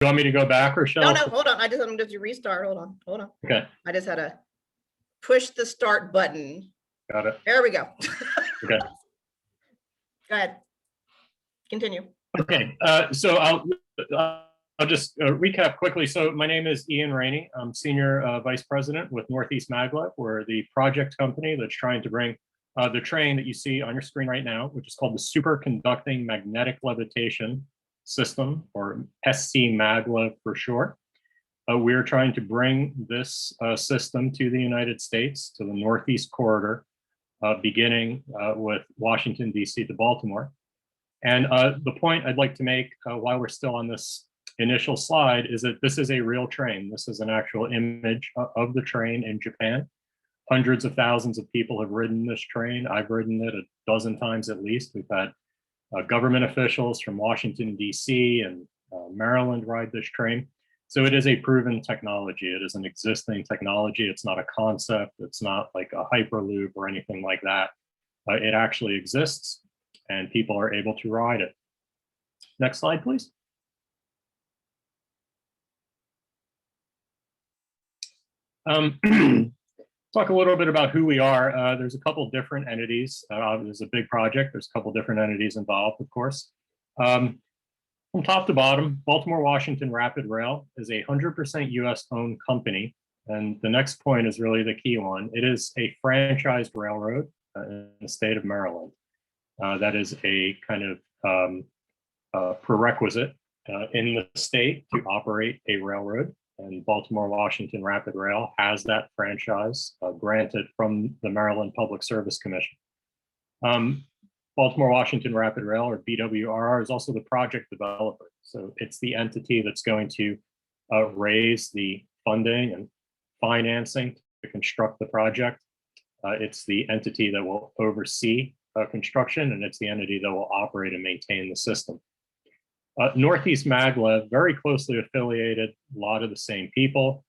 You want me to go back, No, Rochelle? hold on. I'm just restart. Hold on. Okay, I just had to push the start button. got it. There we go. Okay. Go ahead. Continue. Okay, so I'll just recap quickly. So my name is Ian Rainey. I'm Senior Vice President with Northeast Maglev. We're the project company that's trying to bring the train that you see on your screen right now, which is called the Superconducting Magnetic Levitation System, or SC Maglev for short. We're trying to bring this system to the United States, to the Northeast Corridor, beginning with Washington, D.C. to Baltimore. And the point I'd like to make while we're still on this initial slide is that this is a real train. This is an actual image of the train in Japan. Hundreds of thousands of people have ridden this train. I've ridden it a dozen times at least. We've had government officials from Washington, D.C. and Maryland ride this train. So it is a proven technology. It is an existing technology. It's not a concept. It's not like a hyperloop or anything like that. It actually exists, and people are able to ride it. Next slide, please. Talk a little bit about who we are. There's a couple different entities. There's a big project. There's a couple different entities involved, of course. From top to bottom, Baltimore Washington Rapid Rail is a 100% US owned company. And the next point is really the key one. It is a franchised railroad in the state of Maryland. That is a kind of prerequisite in the state to operate a railroad. And Baltimore Washington Rapid Rail has that franchise granted from the Maryland Public Service Commission. Baltimore Washington Rapid Rail, or BWRR, is also the project developer. So it's the entity that's going to raise the funding and financing to construct the project. It's the entity that will oversee construction, and it's the entity that will operate and maintain the system. Northeast Maglev, very closely affiliated, a lot of the same people,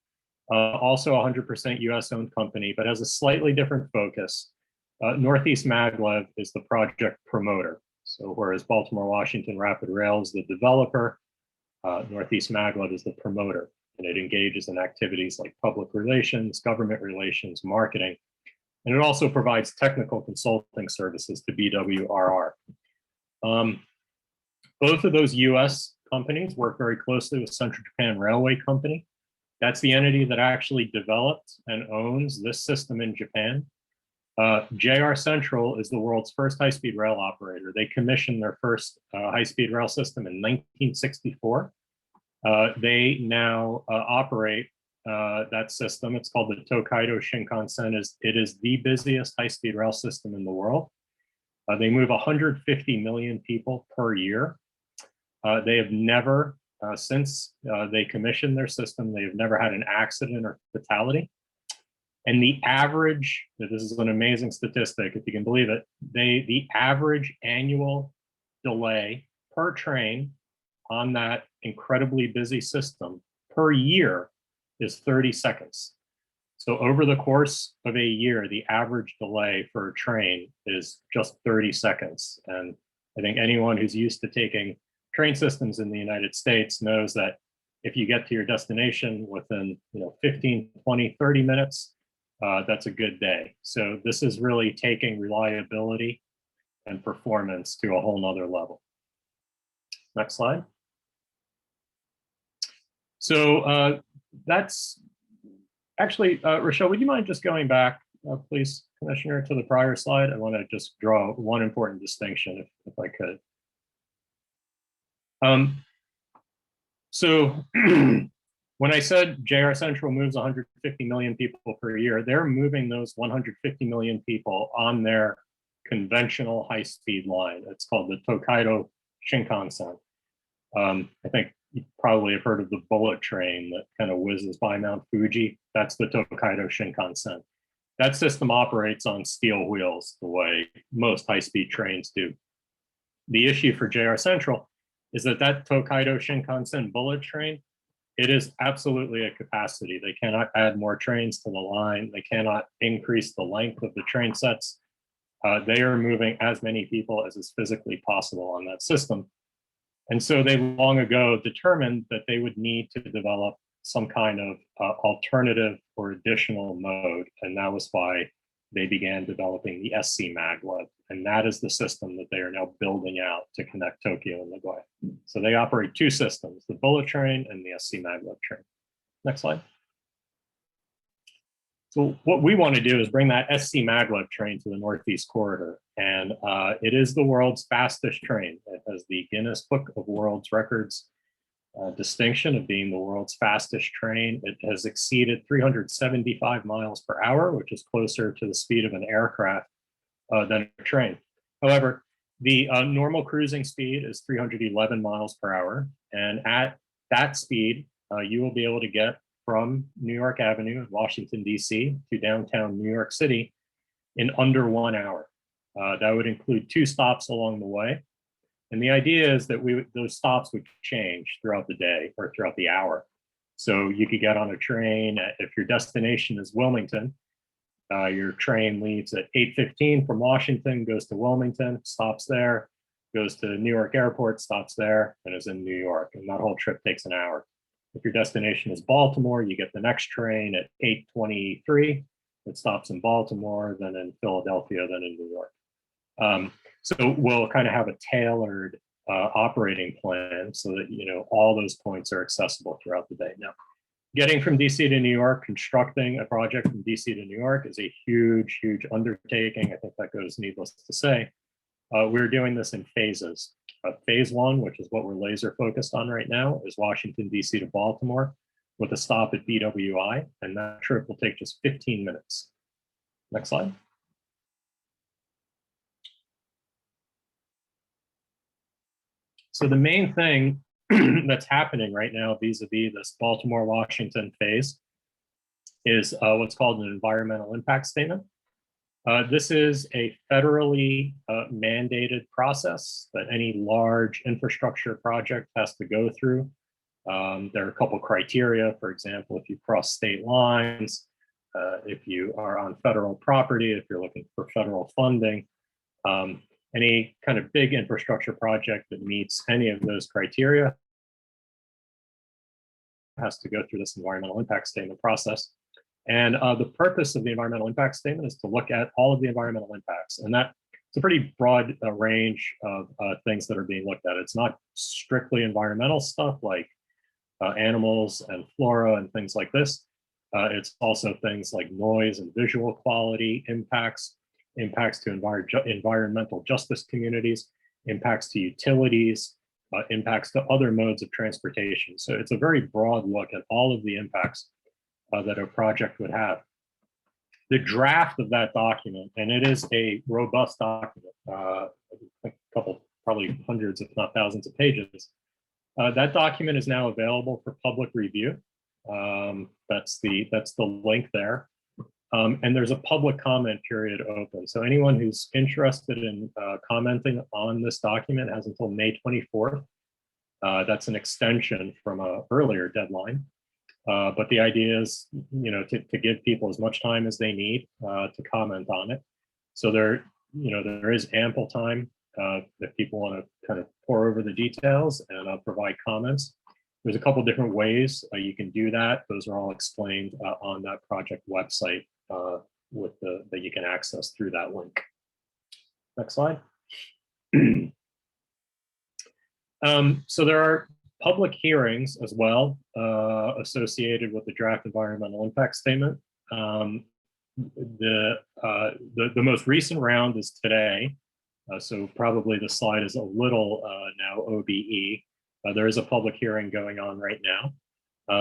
also 100% US owned company, but has a slightly different focus. Northeast Maglev is the project promoter. So whereas Baltimore Washington Rapid Rail is the developer, Northeast Maglev is the promoter, and it engages in activities like public relations, government relations, marketing, and it also provides technical consulting services to BWRR. Both of those US companies work very closely with Central Japan Railway Company. That's the entity that actually developed and owns this system in Japan. JR Central is the world's first high-speed rail operator. They commissioned their first high-speed rail system in 1964. They now operate that system. It's called the Tokaido Shinkansen. It is the busiest high-speed rail system in the world. They move 150 million people per year. They have never, since they commissioned their system, they have never had an accident or fatality. And the average, this is an amazing statistic, if you can believe it, the average annual delay per train on that incredibly busy system per year is 30 seconds. So over the course of a year, the average delay for a train is just 30 seconds. And I think anyone who's used to taking train systems in the United States knows that if you get to your destination within 15, 20, 30 minutes, that's a good day. So this is really taking reliability and performance to a whole nother level. Next slide. So that's actually, Rochelle, would you mind just going back, please, Commissioner, to the prior slide? I want to just draw one important distinction, if I could. So when I said JR Central moves 150 million people per year, they're moving those 150 million people on their conventional high-speed line. It's called the Tokaido Shinkansen. I think you probably have heard of the bullet train that kind of whizzes by Mount Fuji. That's the Tokaido Shinkansen. That system operates on steel wheels the way most high-speed trains do. The issue for JR Central is that Tokaido Shinkansen bullet train, it is absolutely a capacity. They cannot add more trains to the line. They cannot increase the length of the train sets. They are moving as many people as is physically possible on that system. And so they long ago determined that they would need to develop some kind of alternative or additional mode. And that was why they began developing the SC Maglev. And that is the system that they are now building out to connect Tokyo and Nagoya. So they operate two systems, the bullet train and the SC Maglev train. Next slide. So what we want to do is bring that SC Maglev train to the Northeast Corridor. And it is the world's fastest train. It has the Guinness Book of World Records distinction of being the world's fastest train. It has exceeded 375 miles per hour, which is closer to the speed of an aircraft than a train. However, the normal cruising speed is 311 miles per hour. And at that speed, you will be able to get from New York Avenue in Washington, D.C. to downtown New York City in under 1 hour. That would include 2 stops along the way. And the idea is that those stops would change throughout the day or throughout the hour. So you could get on a train, if your destination is Wilmington, your train leaves at 8:15 from Washington, goes to Wilmington, stops there, goes to New York Airport, stops there, and is in New York. And that whole trip takes an hour. If your destination is Baltimore, you get the next train at 8:23. It stops in Baltimore, then in Philadelphia, then in New York. So we'll kind of have a tailored operating plan so that, you know, all those points are accessible throughout the day. Now, getting from DC to New York, constructing a project from DC to New York is a huge, huge undertaking. I think that goes needless to say. We're doing this in phases. Phase 1, which is what we're laser focused on right now, is Washington, DC to Baltimore with a stop at BWI. And that trip will take just 15 minutes. Next slide. So the main thing that's happening right now vis-a-vis this Baltimore-Washington phase is what's called an environmental impact statement. This is a federally mandated process that any large infrastructure project has to go through. There are a couple criteria. For example, if you cross state lines, if you are on federal property, if you're looking for federal funding, any kind of big infrastructure project that meets any of those criteria has to go through this environmental impact statement process. And the purpose of the environmental impact statement is to look at all of the environmental impacts. And that's a pretty broad range of things that are being looked at. It's not strictly environmental stuff like animals and flora and things like this. It's also things like noise and visual quality impacts, impacts to environmental justice communities, impacts to utilities, impacts to other modes of transportation. So it's a very broad look at all of the impacts that a project would have. The draft of that document, and it is a robust document, a couple, probably hundreds, if not thousands of pages. That document is now available for public review. That's the link there. And there's a public comment period open. So anyone who's interested in commenting on this document has until May 24th. That's an extension from an earlier deadline. But the idea is, you know, to give people as much time as they need to comment on it. So there is ample time if people want to kind of pour over the details and provide comments. There's a couple different ways you can do that. Those are all explained on that project website that you can access through that link. Next slide. So there are public hearings as well associated with the draft environmental impact statement. The most recent round is today, so probably the slide is a little now OBE. There is a public hearing going on right now.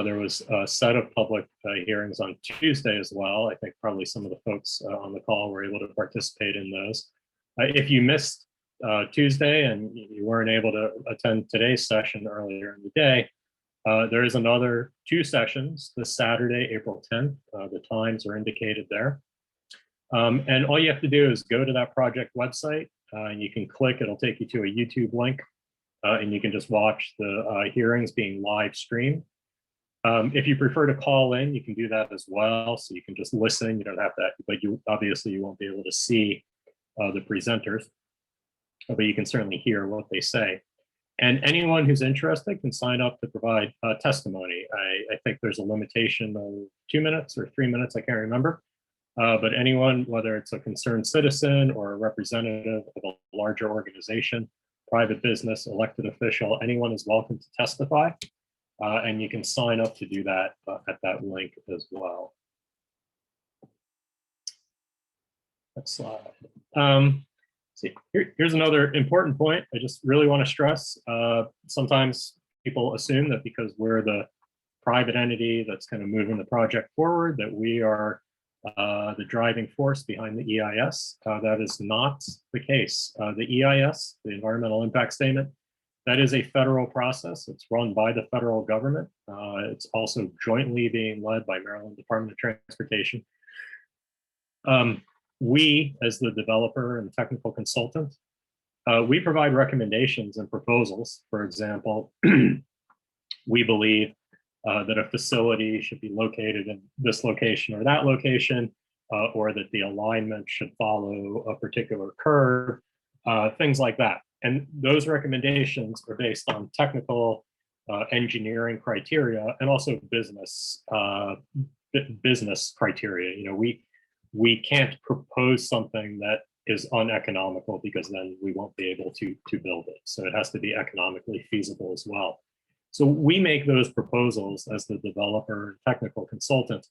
There was a set of public hearings on Tuesday as well. I think probably some of the folks on the call were able to participate in those. If you missed Tuesday and you weren't able to attend today's session earlier in the day, there is another 2 sessions this Saturday, April 10th. The times are indicated there. And all you have to do is go to that project website and you can click, it'll take you to a YouTube link and you can just watch the hearings being live streamed. If you prefer to call in, you can do that as well. So you can just listen, you don't have to, but you obviously you won't be able to see the presenters, but you can certainly hear what they say. And anyone who's interested can sign up to provide testimony. I think there's a limitation of 2 minutes or 3 minutes, I can't remember. But anyone, whether it's a concerned citizen or a representative of a larger organization, private business, elected official, anyone is welcome to testify. And you can sign up to do that at that link as well. Next slide. See, here's another important point I just really want to stress. Sometimes people assume that because we're the private entity that's kind of moving the project forward, that we are the driving force behind the EIS. That is not the case. The EIS, the Environmental Impact Statement, that is a federal process. It's run by the federal government. It's also jointly being led by Maryland Department of Transportation. We, as the developer and technical consultant, we provide recommendations and proposals. For example, we believe that a facility should be located in this location or that location, or that the alignment should follow a particular curve, things like that. And those recommendations are based on technical engineering criteria and also business criteria. You know, we can't propose something that is uneconomical because then we won't be able to build it. So it has to be economically feasible as well. So we make those proposals as the developer and technical consultant,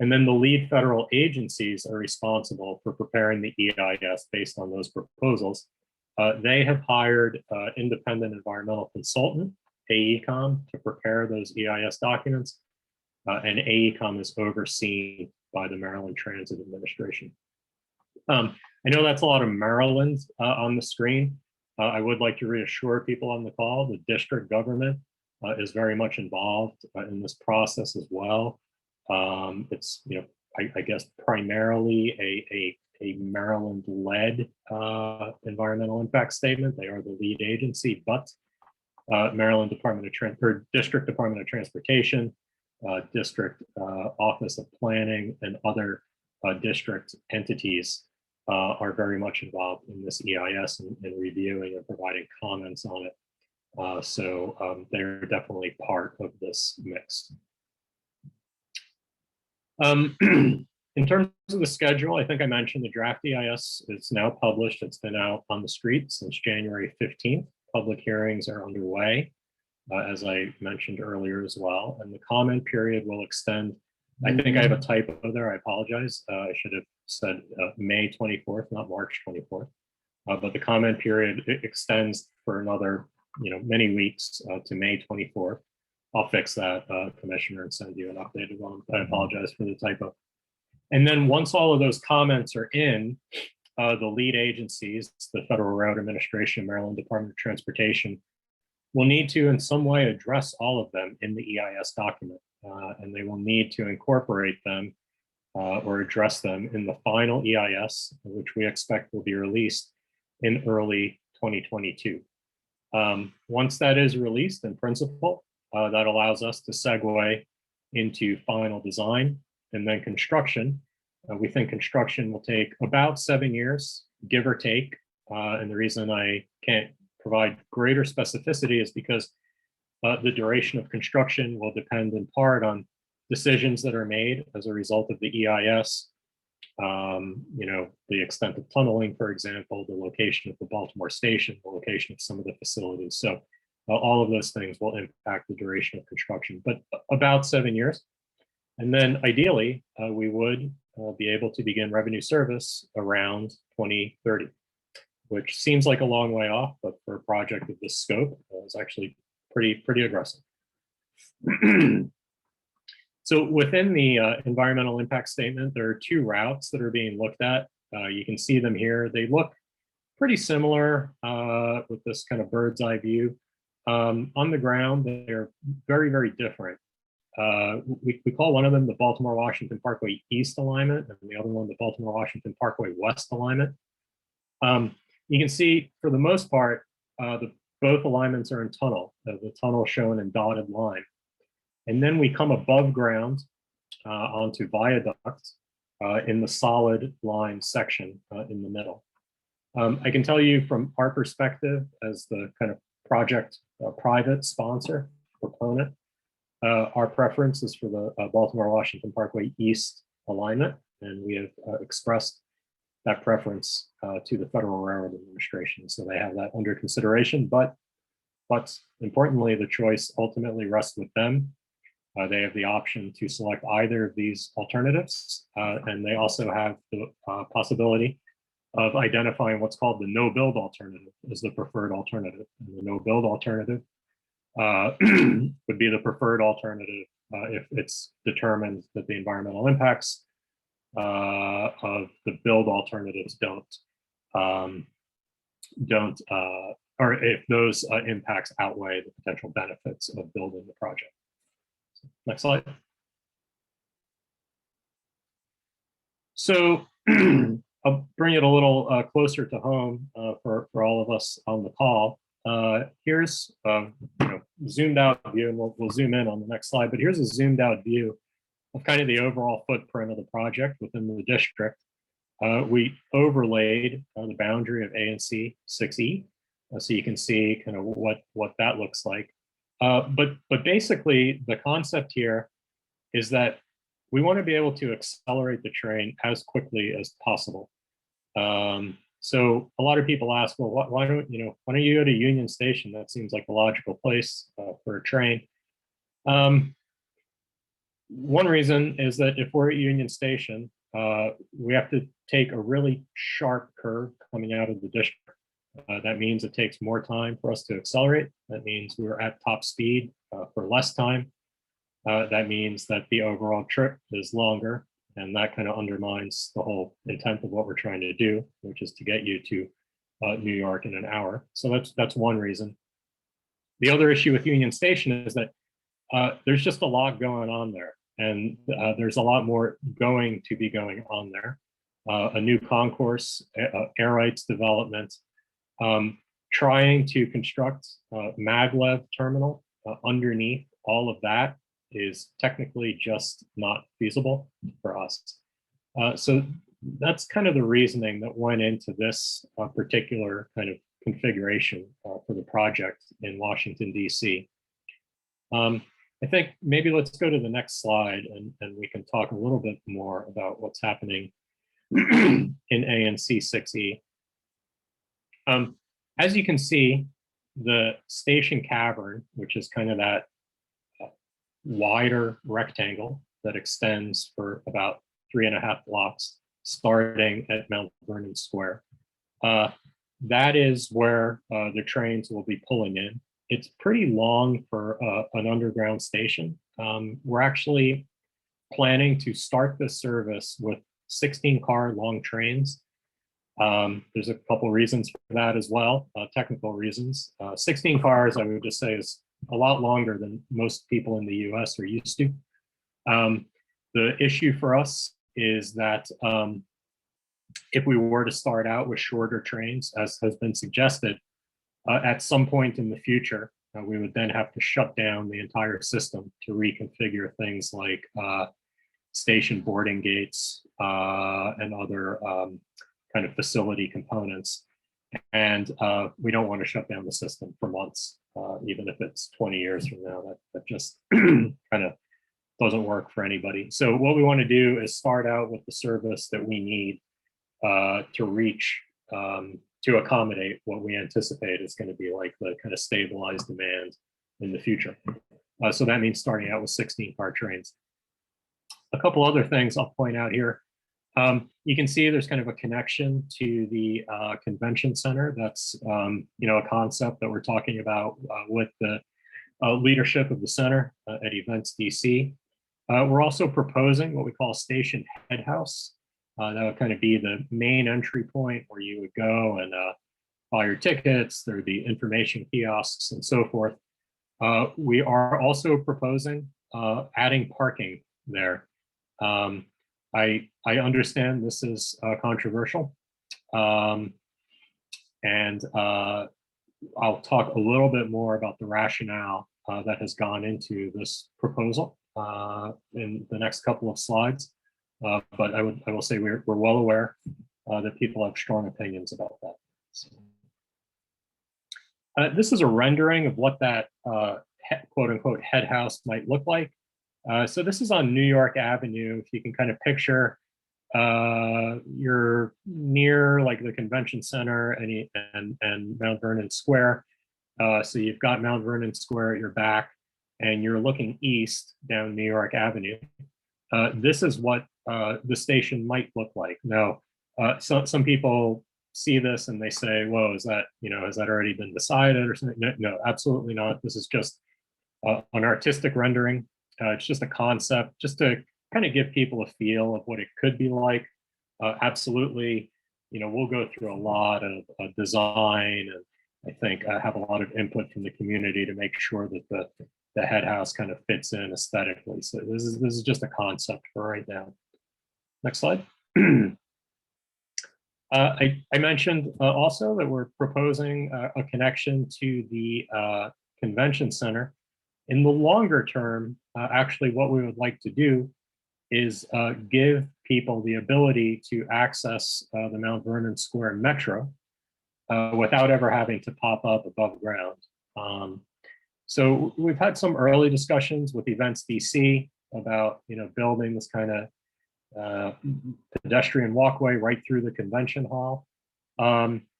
and then the lead federal agencies are responsible for preparing the EIS based on those proposals. They have hired independent environmental consultant, AECOM, to prepare those EIS documents, and AECOM is overseen by the Maryland Transit Administration. I know that's a lot of Maryland on the screen. I would like to reassure people on the call, the district government is very much involved in this process as well. It's, you know, I guess primarily a Maryland-led environmental impact statement. They are the lead agency, but Maryland Department of District Department of Transportation, District Office of Planning, and other district entities are very much involved in this EIS and reviewing and providing comments on it. So they're definitely part of this mix. In terms of the schedule, I think I mentioned the draft EIS is now published. It's been out on the street since January 15th. Public hearings are underway, as I mentioned earlier as well. And the comment period will extend. I think I have a typo there. I apologize. I should have said May 24th, not March 24th. But the comment period extends for another, many weeks to May 24th. I'll fix that, Commissioner, and send you an updated one. I apologize for the typo. And then once all of those comments are in, the lead agencies, the Federal Road Administration, Maryland Department of Transportation, will need to in some way address all of them in the EIS document. And they will need to incorporate them or address them in the final EIS, which we expect will be released in early 2022. Once that is released in principle, that allows us to segue into final design and then construction. We think construction will take about 7 years, give or take. And the reason I can't provide greater specificity is because the duration of construction will depend in part on decisions that are made as a result of the EIS. The extent of tunneling, for example, the location of the Baltimore station, the location of some of the facilities. So all of those things will impact the duration of construction, but about 7 years. And then ideally, we would be able to begin revenue service around 2030, which seems like a long way off, but for a project of this scope, it's actually pretty aggressive. So within the environmental impact statement, there are two routes that are being looked at. You can see them here. They look pretty similar with this kind of bird's eye view. On the ground, they're very, very different. We call one of them the Baltimore-Washington Parkway East alignment, and the other one the Baltimore-Washington Parkway West alignment. You can see, for the most part, both alignments are in tunnel, the tunnel shown in dotted line. And then we come above ground onto viaduct in the solid line section in the middle. I can tell you from our perspective as the kind of project private sponsor, proponent. Our preference is for the Baltimore-Washington Parkway East alignment, and we have expressed that preference to the Federal Railroad Administration. So they have that under consideration, but importantly, the choice ultimately rests with them. They have the option to select either of these alternatives, and they also have the possibility of identifying what's called the no-build alternative as the preferred alternative. And the no-build alternative would be the preferred alternative if it's determined that the environmental impacts of the build alternatives or if those impacts outweigh the potential benefits of building the project. Next slide. So I'll bring it a little closer to home for all of us on the call. Here's zoomed out view, and we'll zoom in on the next slide, but here's a zoomed out view of kind of the overall footprint of the project within the district. We overlaid the boundary of ANC 6E, so you can see kind of what that looks like. But basically, the concept here is that we want to be able to accelerate the train as quickly as possible. So a lot of people ask, well, why don't you go to Union Station? That seems like a logical place for a train. One reason is that if we're at Union Station, we have to take a really sharp curve coming out of the district. That means it takes more time for us to accelerate. That means we're at top speed for less time. That means that the overall trip is longer, and that kind of undermines the whole intent of what we're trying to do, which is to get you to New York in an hour. So that's one reason. The other issue with Union Station is that there's just a lot going on there, and there's a lot more going to be going on there. A new concourse, air rights development, trying to construct Maglev terminal underneath all of that is technically just not feasible for us. So that's kind of the reasoning that went into this particular kind of configuration for the project in Washington, D.C. I think maybe let's go to the next slide and we can talk a little bit more about what's happening in ANC 6E. As you can see, the station cavern, which is kind of that wider rectangle that extends for about 3.5 blocks, starting at Mount Vernon Square. That is where the trains will be pulling in. It's pretty long for an underground station. We're actually planning to start this service with 16-car long trains. There's a couple reasons for that as well, technical reasons. 16 cars, I would just say, is a lot longer than most people in the US are used to. The issue for us is that if we were to start out with shorter trains, as has been suggested, at some point in the future, we would then have to shut down the entire system to reconfigure things like station boarding gates and other kind of facility components. And we don't want to shut down the system for months, even if it's 20 years from now. That just kind of doesn't work for anybody. So what we want to do is start out with the service that we need to reach, to accommodate what we anticipate is going to be like the kind of stabilized demand in the future. So that means starting out with 16-car trains. A couple other things I'll point out here. You can see there's kind of a connection to the convention center. That's a concept that we're talking about with the leadership of the center at Events DC. We're also proposing what we call station head house. That would kind of be the main entry point where you would go and buy your tickets. There would be information kiosks and so forth. We are also proposing adding parking there. I understand this is controversial, and I'll talk a little bit more about the rationale that has gone into this proposal in the next couple of slides. But I will say we're well aware that people have strong opinions about that. So, This is a rendering of what that quote unquote head house might look like. So this is on New York Avenue. If you can kind of picture, you're near like the convention center and Mount Vernon Square. So you've got Mount Vernon Square at your back, and you're looking east down New York Avenue. This is what the station might look like. Now, some people see this and they say, "Whoa, is that, has that already been decided or something?" No, no, absolutely not. This is just an artistic rendering. It's just a concept, just to kind of give people a feel of what it could be like. Absolutely, we'll go through a lot of design, and I think I have a lot of input from the community to make sure that the head house kind of fits in aesthetically. So this is just a concept for right now. Next slide. I mentioned also that we're proposing a connection to the convention center. In the longer term, actually what we would like to do is give people the ability to access the Mount Vernon Square Metro without ever having to pop up above ground. So we've had some early discussions with Events DC about building this kind of pedestrian walkway right through the convention hall.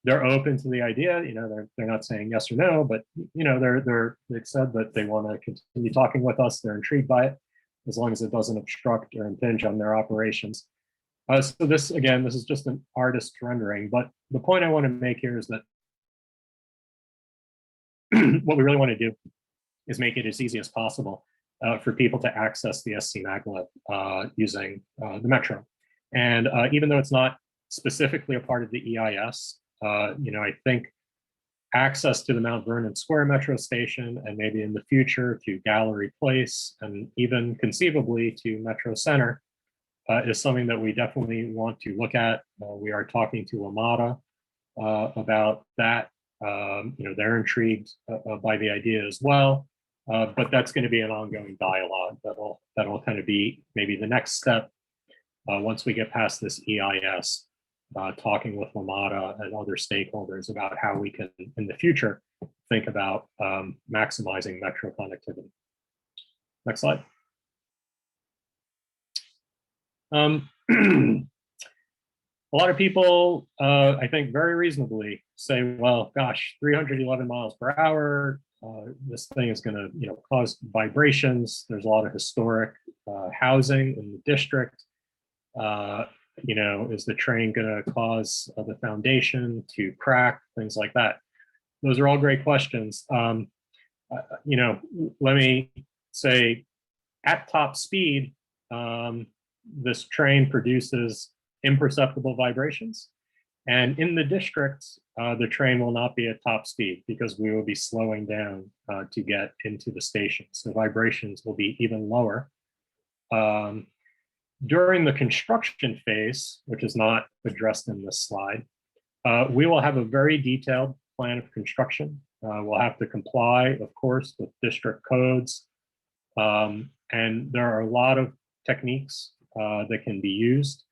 They're open to the idea. They're not saying yes or no, but they've said that they want to continue talking with us. They're intrigued by it, as long as it doesn't obstruct or impinge on their operations. So this is just an artist rendering. But the point I want to make here is that what we really want to do is make it as easy as possible for people to access the SC Maglev using the Metro. And even though it's not specifically a part of the EIS, I think access to the Mount Vernon Square Metro station, and maybe in the future to Gallery Place, and even conceivably to Metro Center, is something that we definitely want to look at. We are talking to Amada about that. They're intrigued by the idea as well. But that's going to be an ongoing dialogue that'll kind of be maybe the next step once we get past this EIS, talking with Lamada and other stakeholders about how we can, in the future, think about maximizing metro connectivity. Next slide. A lot of people, I think very reasonably say, well, gosh, 311 miles per hour, this thing is going to cause vibrations. There's a lot of historic housing in the district. Is the train going to cause the foundation to crack, things like that? Those are all great questions. Let me say, at top speed, this train produces imperceptible vibrations. And in the district, the train will not be at top speed because we will be slowing down to get into the station. So vibrations will be even lower. During the construction phase, which is not addressed in this slide, we will have a very detailed plan of construction. We'll have to comply, of course, with district codes. And there are a lot of techniques that can be used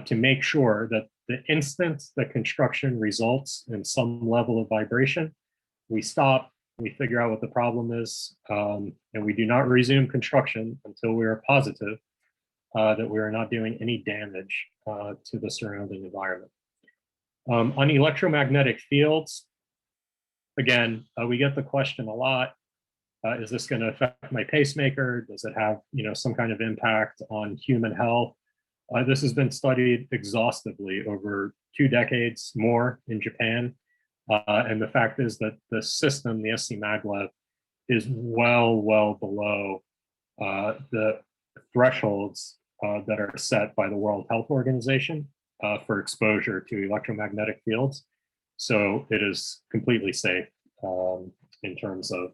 to make sure that the instant that construction results in some level of vibration, we stop, we figure out what the problem is, and we do not resume construction until we are positive that we are not doing any damage to the surrounding environment. On electromagnetic fields, again, we get the question a lot. Is this going to affect my pacemaker? Does it have some kind of impact on human health? This has been studied exhaustively over 2 decades more in Japan. And the fact is that the system, the SC Maglev, is well below the thresholds that are set by the World Health Organization for exposure to electromagnetic fields. So it is completely safe in terms of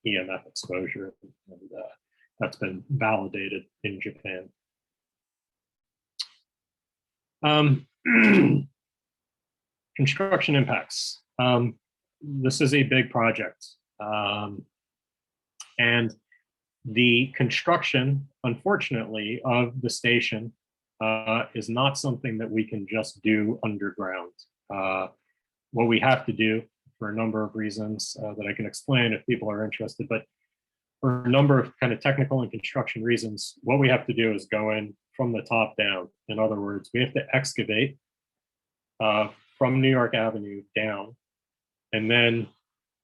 EMF exposure, and that's been validated in Japan. Construction impacts. This is a big project. And the construction, unfortunately, of the station is not something that we can just do underground. What we have to do for a number of reasons that I can explain if people are interested. But for a number of kind of technical and construction reasons, what we have to do is go in from the top down. In other words, we have to excavate from New York Avenue down, and then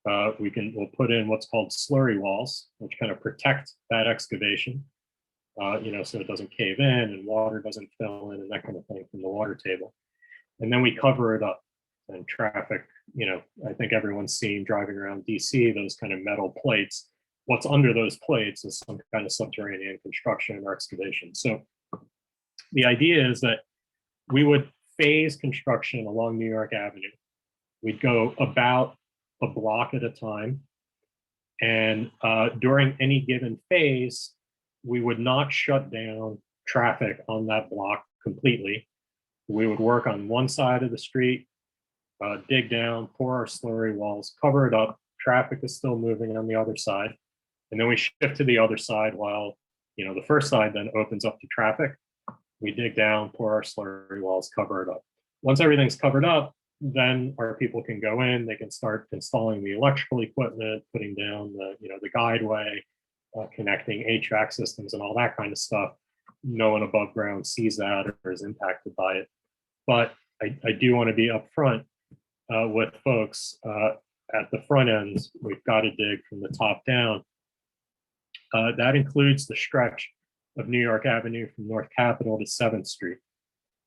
we'll put in what's called slurry walls, which kind of protect that excavation, so it doesn't cave in and water doesn't fill in and that kind of thing from the water table. And then we cover it up, and traffic, I think everyone's seen driving around DC, those kind of metal plates. What's under those plates is some kind of subterranean construction or excavation. So the idea is that we would phase construction along New York Avenue. We'd go about a block at a time. And during any given phase, we would not shut down traffic on that block completely. We would work on one side of the street, dig down, pour our slurry walls, cover it up. Traffic is still moving on the other side. And then we shift to the other side while, the first side then opens up to traffic. We dig down, pour our slurry walls, cover it up. Once everything's covered up, then our people can go in, they can start installing the electrical equipment, putting down the guideway, connecting HVAC systems and all that kind of stuff. No one above ground sees that or is impacted by it. But I do want to be upfront with folks at the front ends. We've got to dig from the top down. That includes the stretch of New York Avenue from North Capitol to 7th Street.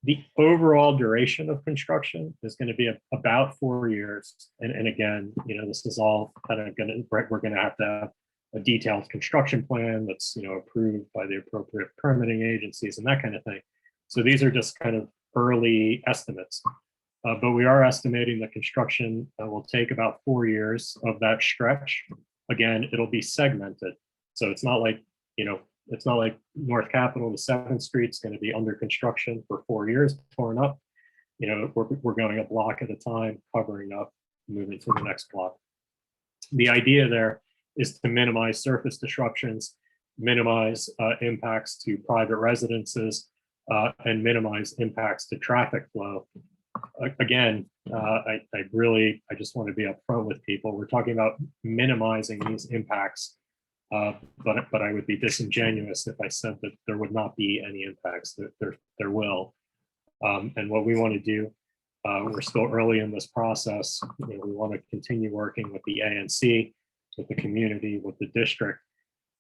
The overall duration of construction is going to be about 4 years. And again, this is all kind of we're going to have a detailed construction plan that's, approved by the appropriate permitting agencies and that kind of thing. So these are just kind of early estimates. But we are estimating that construction will take about 4 years of that stretch. Again, it'll be segmented. So it's not like, it's not like North Capitol to 7th Street is going to be under construction for 4 years, torn up. We're going a block at a time, covering up, moving to the next block. The idea there is to minimize surface disruptions, minimize impacts to private residences, and minimize impacts to traffic flow. Again, I just want to be upfront with people. We're talking about minimizing these impacts. But I would be disingenuous if I said that there would not be any impacts. There will. And what we want to do, we're still early in this process. We want to continue working with the ANC, with the community, with the district,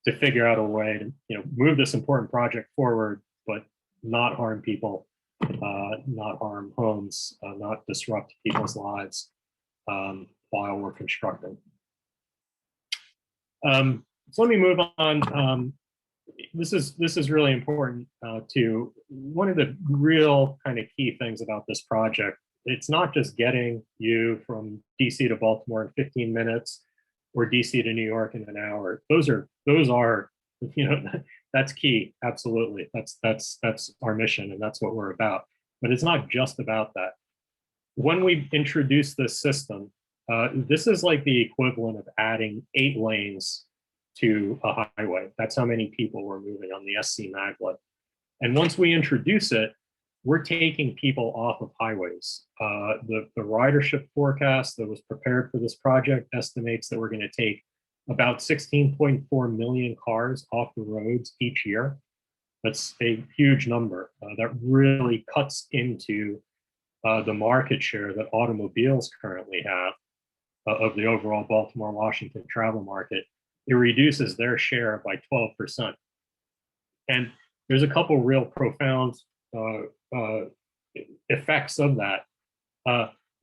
to figure out a way to move this important project forward, but not harm people, not harm homes, not disrupt people's lives while we're constructing. So let me move on. This is really important to one of the real kind of key things about this project. It's not just getting you from DC to Baltimore in 15 minutes or DC to New York in an hour. Those are that's key. Absolutely. That's our mission and that's what we're about. But it's not just about that. When we introduce this system, this is like the equivalent of adding 8 lanes to a highway. That's how many people we're moving on the SC Maglev. And once we introduce it, we're taking people off of highways. The ridership forecast that was prepared for this project estimates that we're going to take about 16.4 million cars off the roads each year. That's a huge number. That really cuts into the market share that automobiles currently have of the overall Baltimore-Washington travel market. It reduces their share by 12%. And there's a couple real profound effects of that.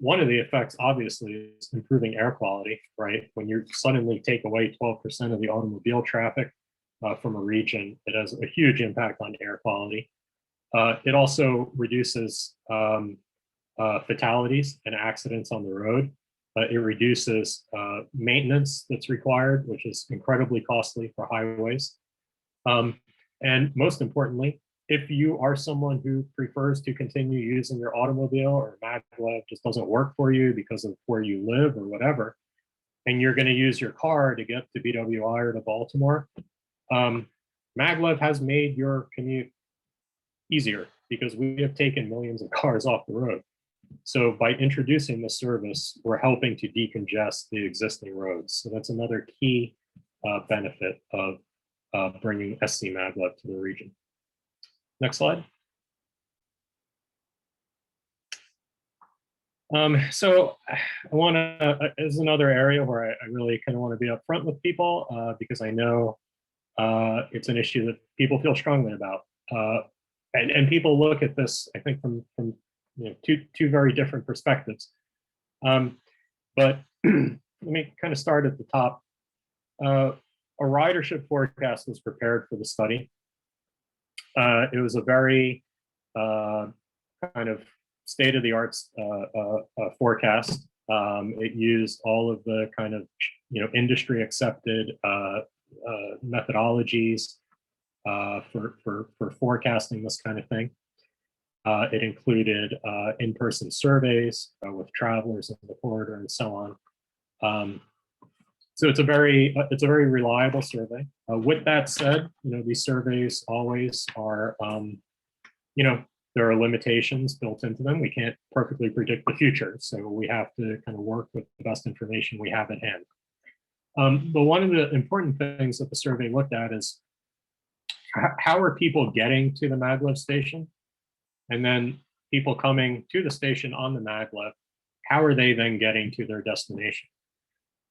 One of the effects, obviously, is improving air quality, right? When you suddenly take away 12% of the automobile traffic from a region, it has a huge impact on air quality. It also reduces fatalities and accidents on the road. It reduces maintenance that's required, which is incredibly costly for highways. And most importantly, if you are someone who prefers to continue using your automobile or Maglev just doesn't work for you because of where you live or whatever, and you're going to use your car to get to BWI or to Baltimore, Maglev has made your commute easier because we have taken millions of cars off the road. So by introducing the service, we're helping to decongest the existing roads. So that's another key benefit of bringing SC Maglev to the region. Next slide. So I want to, is another area where I really kind of want to be upfront with people because I know it's an issue that people feel strongly about. And people look at this, I think, from two very different perspectives. But let me kind of start at the top. A ridership forecast was prepared for the study. It was a very kind of state-of-the-art forecast. It used all of the kind of industry-accepted methodologies for forecasting this kind of thing. It included in-person surveys with travelers in the corridor and so on. So it's a very reliable survey. With that said, these surveys always are, there are limitations built into them. We can't perfectly predict the future, so we have to kind of work with the best information we have at hand. But one of the important things that the survey looked at is how are people getting to the Maglev station? And then people coming to the station on the Maglev, how are they then getting to their destination?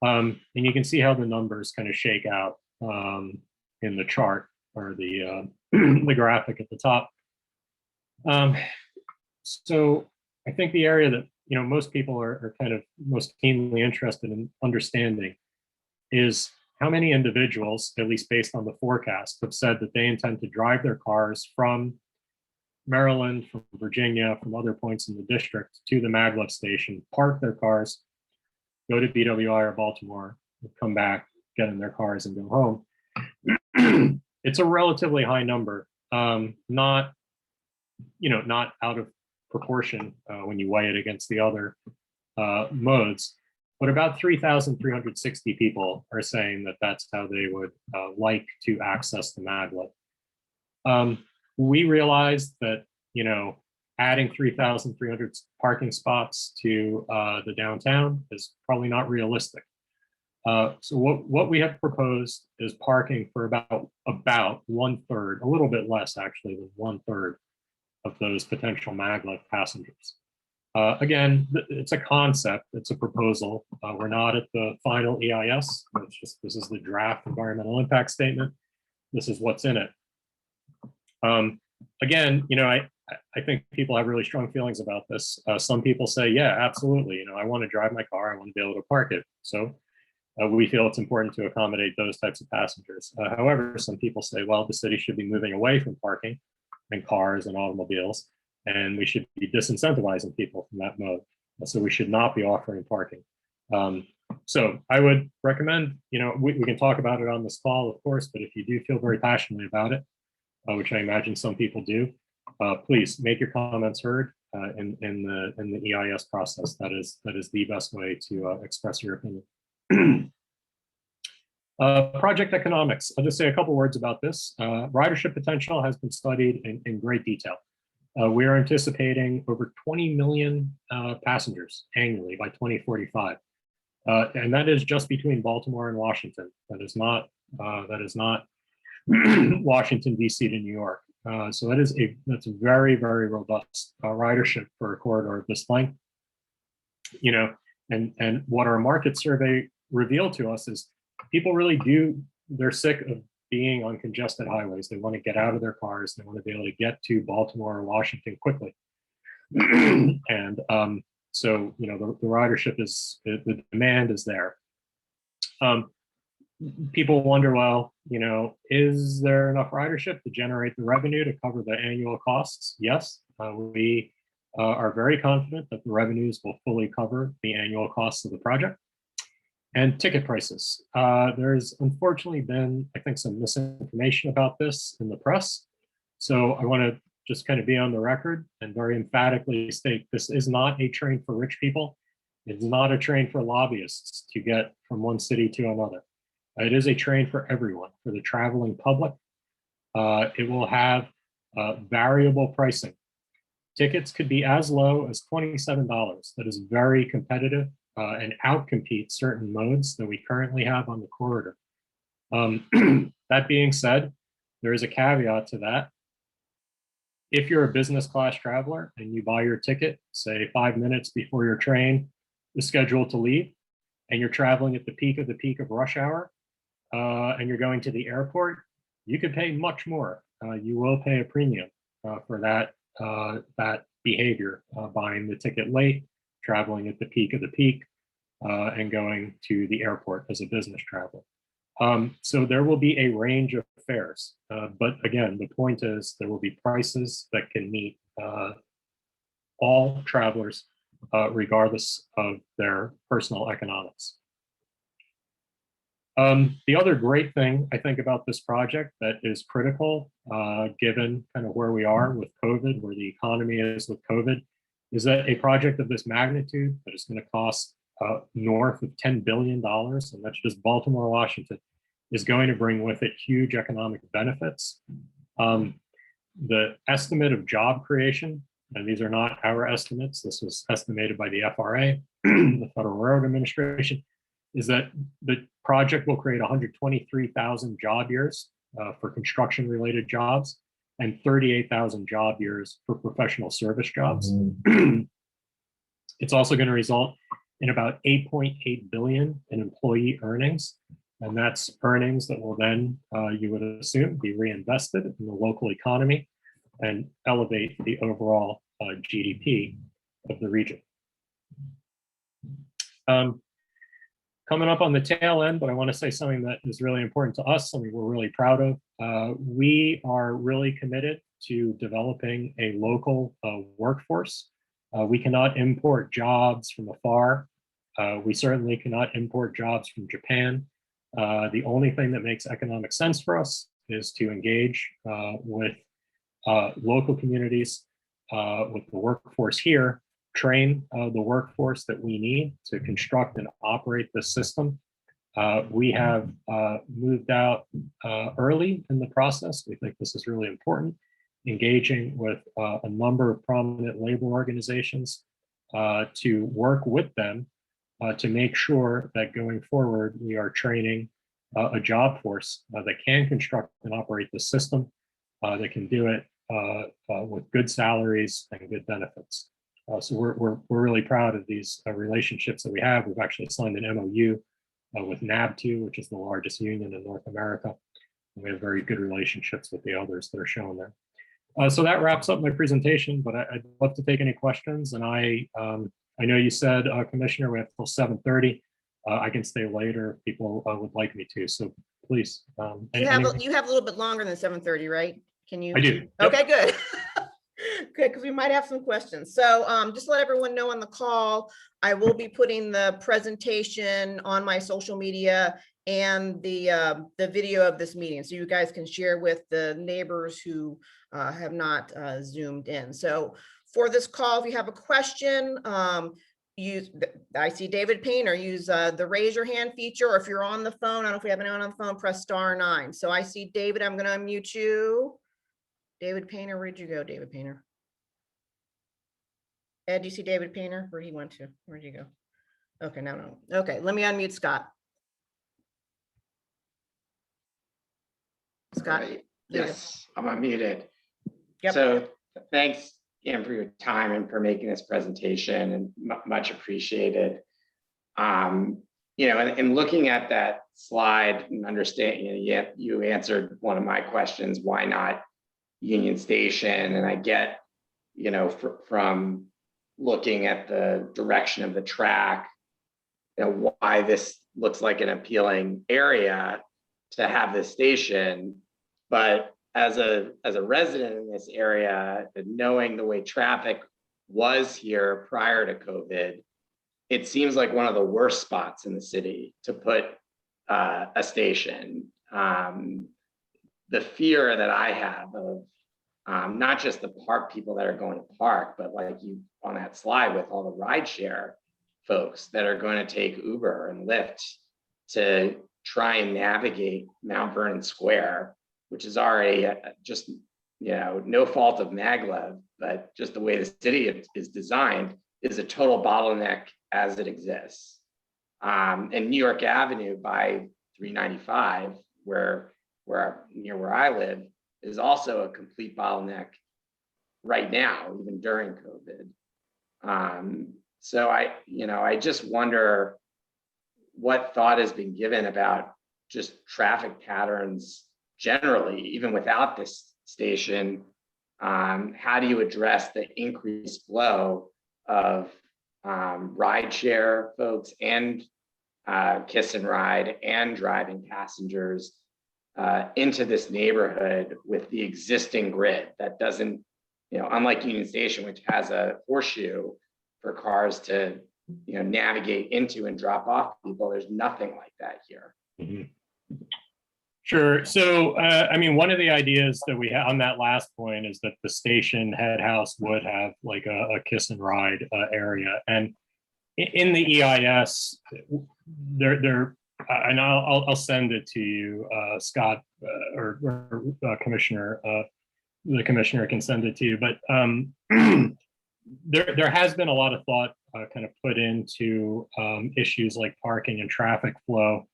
And you can see how the numbers kind of shake out in the chart or the graphic at the top. So I think the area that most people are kind of most keenly interested in understanding is how many individuals, at least based on the forecast, have said that they intend to drive their cars from Maryland, from Virginia, from other points in the district to the Maglev station, park their cars, go to BWI or Baltimore, come back, get in their cars and go home. It's a relatively high number, not out of proportion when you weigh it against the other modes, but about 3,360 people are saying that that's how they would like to access the Maglev. We realized that, adding 3,300 parking spots to the downtown is probably not realistic. So what we have proposed is parking for about 1/3, a little bit less actually than 1/3 of those potential Maglev passengers. Again, it's a concept, it's a proposal. We're not at the final EIS. This is the draft environmental impact statement. This is what's in it. Again, I think people have really strong feelings about this. Some people say, yeah, absolutely. I want to drive my car. I want to be able to park it. So we feel it's important to accommodate those types of passengers. However, some people say, well, the city should be moving away from parking and cars and automobiles, and we should be disincentivizing people from that mode. So we should not be offering parking. So I would recommend, we can talk about it on this call, of course, but if you do feel very passionately about it, which I imagine some people do, please make your comments heard in the EIS process. That is the best way to express your opinion. Project economics. I'll just say a couple words about this. Ridership potential has been studied in great detail. We are anticipating over 20 million passengers annually by 2045, and that is just between Baltimore and Washington. That is not Washington D.C. to New York. So that's a very, very robust ridership for a corridor of this length. And what our market survey revealed to us is people really they're sick of being on congested highways. They want to get out of their cars. They want to be able to get to Baltimore or Washington quickly. And so, the ridership the demand is there. People wonder, well, is there enough ridership to generate the revenue to cover the annual costs? Yes, we are very confident that the revenues will fully cover the annual costs of the project. And ticket prices. There's unfortunately been, I think, some misinformation about this in the press. So I want to just kind of be on the record and very emphatically state this is not a train for rich people. It's not a train for lobbyists to get from one city to another. It is a train for everyone, for the traveling public. It will have variable pricing. Tickets could be as low as $27. That is very competitive and outcompetes certain modes that we currently have on the corridor. That being said, there is a caveat to that. If you're a business class traveler and you buy your ticket, say 5 minutes before your train is scheduled to leave, and you're traveling at the peak of rush hour, and you're going to the airport, you could pay much more. You will pay a premium for that behavior, buying the ticket late, traveling at the peak, and going to the airport as a business traveler. So there will be a range of fares, but again, the point is there will be prices that can meet all travelers, regardless of their personal economics. The other great thing I think about this project that is critical, given kind of where we are with COVID, where the economy is with COVID, is that a project of this magnitude that is going to cost north of $10 billion, and that's just Baltimore, Washington, is going to bring with it huge economic benefits. The estimate of job creation, and these are not our estimates, this was estimated by the FRA, the Federal Railroad Administration, is that the project will create 123,000 job years for construction-related jobs and 38,000 job years for professional service jobs. It's also going to result in about 8.8 billion in employee earnings, and that's earnings that will then, you would assume, be reinvested in the local economy and elevate the overall GDP of the region. Coming up on the tail end, but I want to say something that is really important to us, something we're really proud of. We are really committed to developing a local workforce. We cannot import jobs from afar. We certainly cannot import jobs from Japan. The only thing that makes economic sense for us is to engage with local communities, with the workforce here, train the workforce that we need to construct and operate this system. We have moved out early in the process. We think this is really important, engaging with a number of prominent labor organizations to work with them to make sure that going forward, we are training a job force that can construct and operate the system, that can do it with good salaries and good benefits. So we're really proud of these relationships that we have. We've actually signed an MOU with NAB2, which is the largest union in North America. And we have very good relationships with the others that are shown there. So that wraps up my presentation, but I'd love to take any questions. And I know you said, Commissioner, we have till 7:30. I can stay later if people would like me to. So please. You have a little bit longer than 7:30, right? Can you? I do. Okay, good. Good, because we might have some questions. So just let everyone know on the call, I will be putting the presentation on my social media and the video of this meeting, so you guys can share with the neighbors who have not zoomed in. So for this call, if you have a question, I see David Painter, use the raise your hand feature, or if you're on the phone, I don't know if we have anyone on the phone, press *9. So I see David, I'm going to unmute you. David Painter, where'd you go, David Painter? Ed, do you see David Painter? Where'd he went to? Where'd you go? Okay, no. Okay, let me unmute Scott. Scott. Right. Yes, I'm unmuted. Yep. So thanks, Ian, for your time and for making this presentation, and much appreciated. And looking at that slide and understanding, you answered one of my questions, why not Union Station? And I get, from looking at the direction of the track, why this looks like an appealing area to have this station. But as a resident in this area, knowing the way traffic was here prior to COVID, it seems like one of the worst spots in the city to put a station. The fear that I have of not just the people that are going to park, but like you on that slide with all the rideshare folks that are going to take Uber and Lyft to try and navigate Mount Vernon Square, which is already just no fault of Maglev, but just the way the city is designed is a total bottleneck as it exists. And New York Avenue by 395, near where I live, is also a complete bottleneck right now, even during COVID. So I just wonder what thought has been given about just traffic patterns generally, even without this station. How do you address the increased flow of rideshare folks and kiss and ride and driving passengers into this neighborhood with the existing grid that doesn't, unlike Union Station, which has a horseshoe for cars to, navigate into and drop off people, there's nothing like that here. Mhm. Sure. So, one of the ideas that we have on that last point is that the station head house would have like a kiss and ride area. And in the EIS, and I'll send it to you, Scott, or Commissioner. The commissioner can send it to you. But there has been a lot of thought kind of put into issues like parking and traffic flow.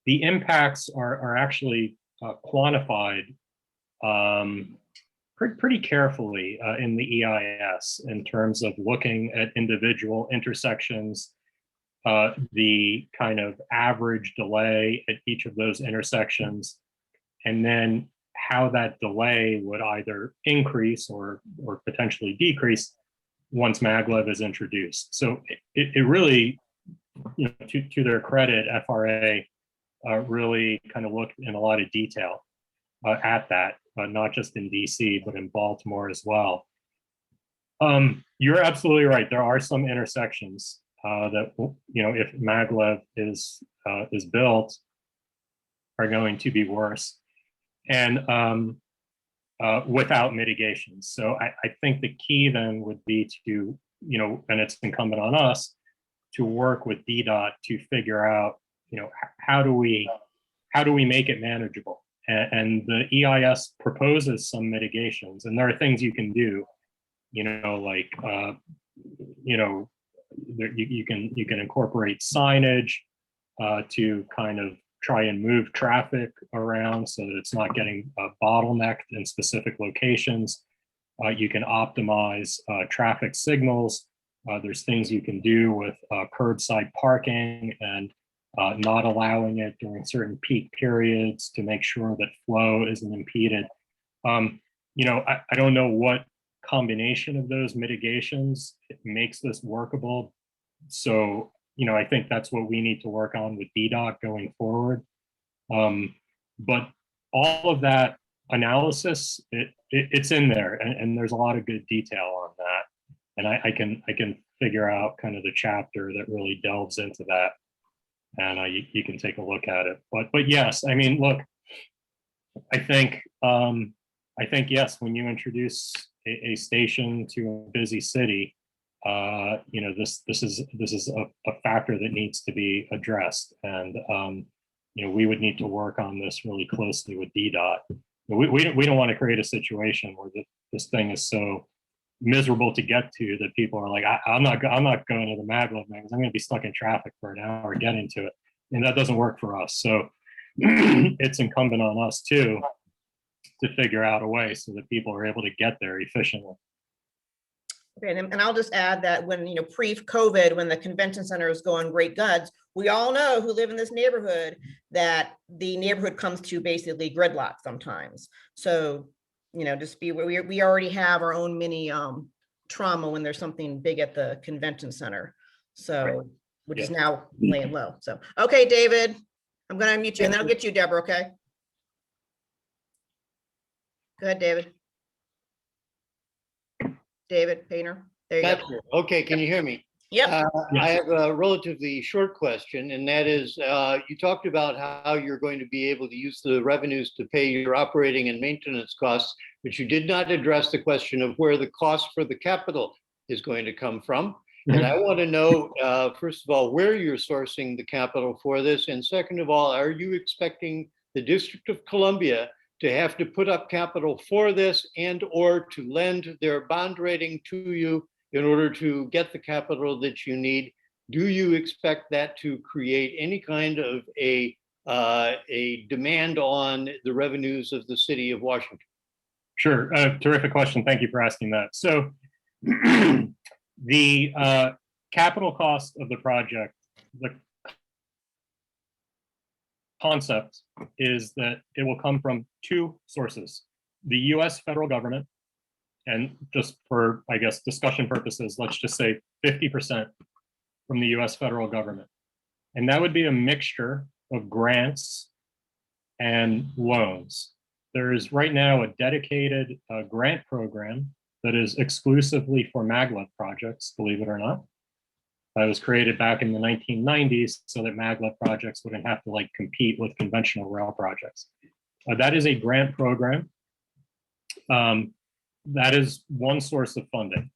The impacts are actually quantified pretty carefully in the EIS in terms of looking at individual intersections, the kind of average delay at each of those intersections, and then how that delay would either increase or potentially decrease once Maglev is introduced. So it really, to their credit, FRA really kind of looked in a lot of detail at that, not just in DC, but in Baltimore as well. You're absolutely right. There are some intersections that, if Maglev is built, are going to be worse, and without mitigations. So I think the key then would be to, and it's incumbent on us to work with DDOT to figure out, how do we make it manageable? And the EIS proposes some mitigations, and there are things you can do, like you can incorporate signage to kind of try and move traffic around so that it's not getting bottlenecked in specific locations. You can optimize traffic signals. There's things you can do with curbside parking and not allowing it during certain peak periods to make sure that flow isn't impeded. I don't know what combination of those mitigations makes this workable. So, I think that's what we need to work on with DDOT going forward. But all of that analysis, it's in there, and there's a lot of good detail on that. And I can figure out kind of the chapter that really delves into that, and you can take a look at it. But yes, look, I think yes, when you introduce a station to a busy city, this is a factor that needs to be addressed, and we would need to work on this really closely with DDOT. We don't want to create a situation where this thing is so miserable to get to that people are like, I'm not going to the Maglev because I'm going to be stuck in traffic for an hour getting to it, and that doesn't work for us. So it's incumbent on us too to figure out a way so that people are able to get there efficiently. Okay, and I'll just add that when, pre-COVID, when the convention center was going great guns, we all know who live in this neighborhood that the neighborhood comes to basically gridlock sometimes. So, just be where we already have our own mini trauma when there's something big at the convention center. So, right. Which is now laying low. So, okay, David, I'm going to unmute you and then I'll get you, Deborah, okay? Go ahead, David. David Painter. There you go. Okay, can you hear me? Yep. I have a relatively short question, and that is, you talked about how you're going to be able to use the revenues to pay your operating and maintenance costs, but you did not address the question of where the cost for the capital is going to come from. Mm-hmm. And I want to know, first of all, where you're sourcing the capital for this, and second of all, are you expecting the District of Columbia to have to put up capital for this and or to lend their bond rating to you in order to get the capital that you need? Do you expect that to create any kind of a demand on the revenues of the city of Washington? Sure, terrific question. Thank you for asking that. So the capital cost of the project, the concept is that it will come from two sources: the US federal government, and just for, I guess, discussion purposes, let's just say 50% from the US federal government. And that would be a mixture of grants and loans. There is right now a dedicated grant program that is exclusively for Maglev projects, believe it or not. It was created back in the 1990s so that Maglev projects wouldn't have to like compete with conventional rail projects. That is a grant program. That is one source of funding.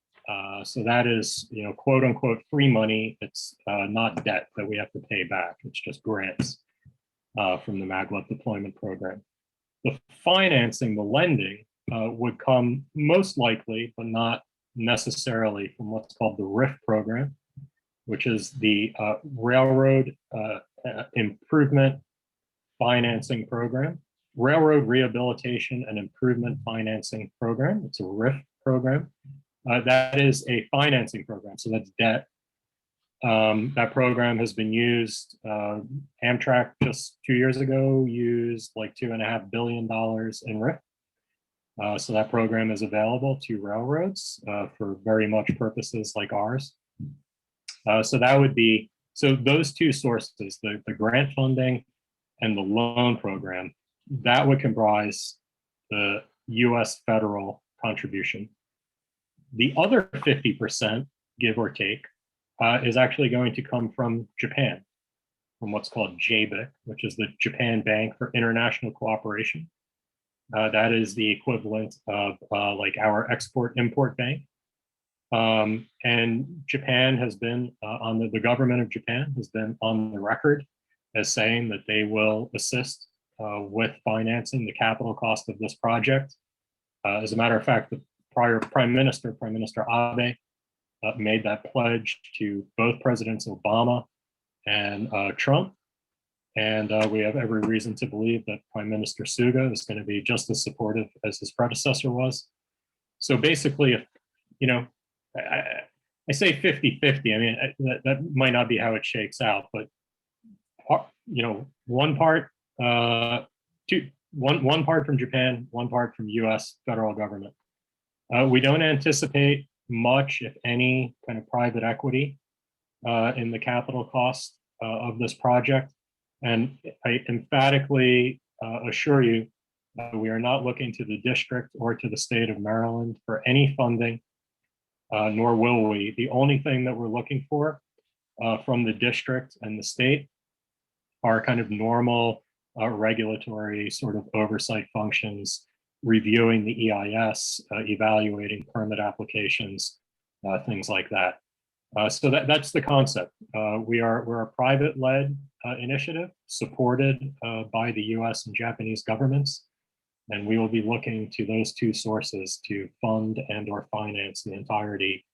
So that is, you know, quote unquote free money. It's not debt that we have to pay back. It's just grants from the Maglev deployment program. The financing, the lending, would come most likely, but not necessarily, from what's called the RIF program, which is the Railroad Improvement Financing Program, Railroad Rehabilitation and Improvement Financing Program. It's a RIF program. That is a financing program, so that's debt. That program has been used. Amtrak just 2 years ago used like $2.5 billion in RIF. So that program is available to railroads for very much purposes like ours. So that would be, so those two sources, the grant funding and the loan program, that would comprise the US federal contribution. The other 50%, give or take, is actually going to come from Japan, from what's called JBIC, which is the Japan Bank for International Cooperation. That is the equivalent of like our Export-Import Bank. And Japan has been the government of Japan has been on the record as saying that they will assist with financing the capital cost of this project. As a matter of fact, the prior Prime Minister Abe, made that pledge to both Presidents Obama and Trump. And we have every reason to believe that Prime Minister Suga is going to be just as supportive as his predecessor was. So basically, if, you know, I say 50-50, I mean, that might not be how it shakes out, but, you know, one part from Japan, one part from US federal government. We don't anticipate much, if any, kind of private equity in the capital cost of this project. And I emphatically assure you, we are not looking to the district or to the state of Maryland for any funding, nor will we. The only thing that we're looking for from the district and the state are kind of normal regulatory sort of oversight functions, reviewing the EIS, evaluating permit applications, things like that. So that's the concept. We're a private-led initiative supported by the US and Japanese governments, and we will be looking to those two sources to fund and or finance the entirety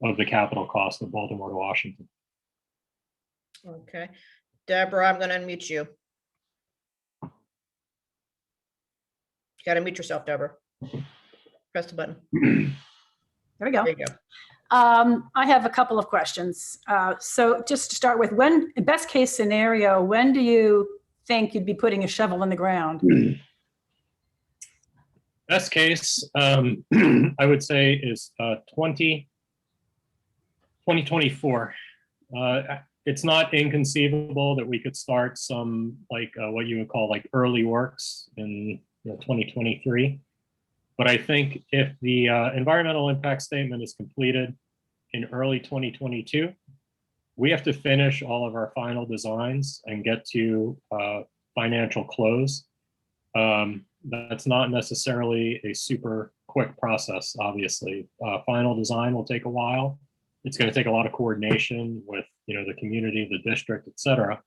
of the capital cost of Baltimore to Washington. Okay, Deborah, I'm going to unmute you. You got to mute yourself, Deborah. Press the button. There we go. There you go. I have a couple of questions. So just to start with, when, best case scenario, when do you think you'd be putting a shovel in the ground? Best case, I would say, is 2024. It's not inconceivable that we could start some, like what you would call like early works in 2023. But I think if the environmental impact statement is completed in early 2022, we have to finish all of our final designs and get to financial close. That's not necessarily a super quick process, obviously. Final design will take a while. It's going to take a lot of coordination with the community, the district, et cetera.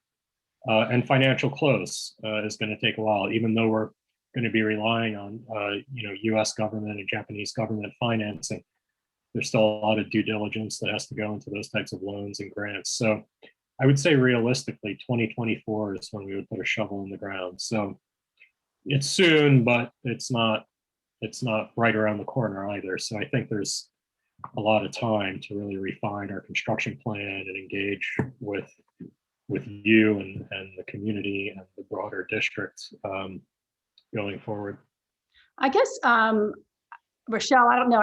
And financial close is going to take a while, even though we're going to be relying on, US government and Japanese government financing. There's still a lot of due diligence that has to go into those types of loans and grants. So I would say realistically, 2024 is when we would put a shovel in the ground. So it's soon, but it's not right around the corner either. So I think there's a lot of time to really refine our construction plan and engage with you and the community and the broader district going forward. I guess, Rochelle, I don't know,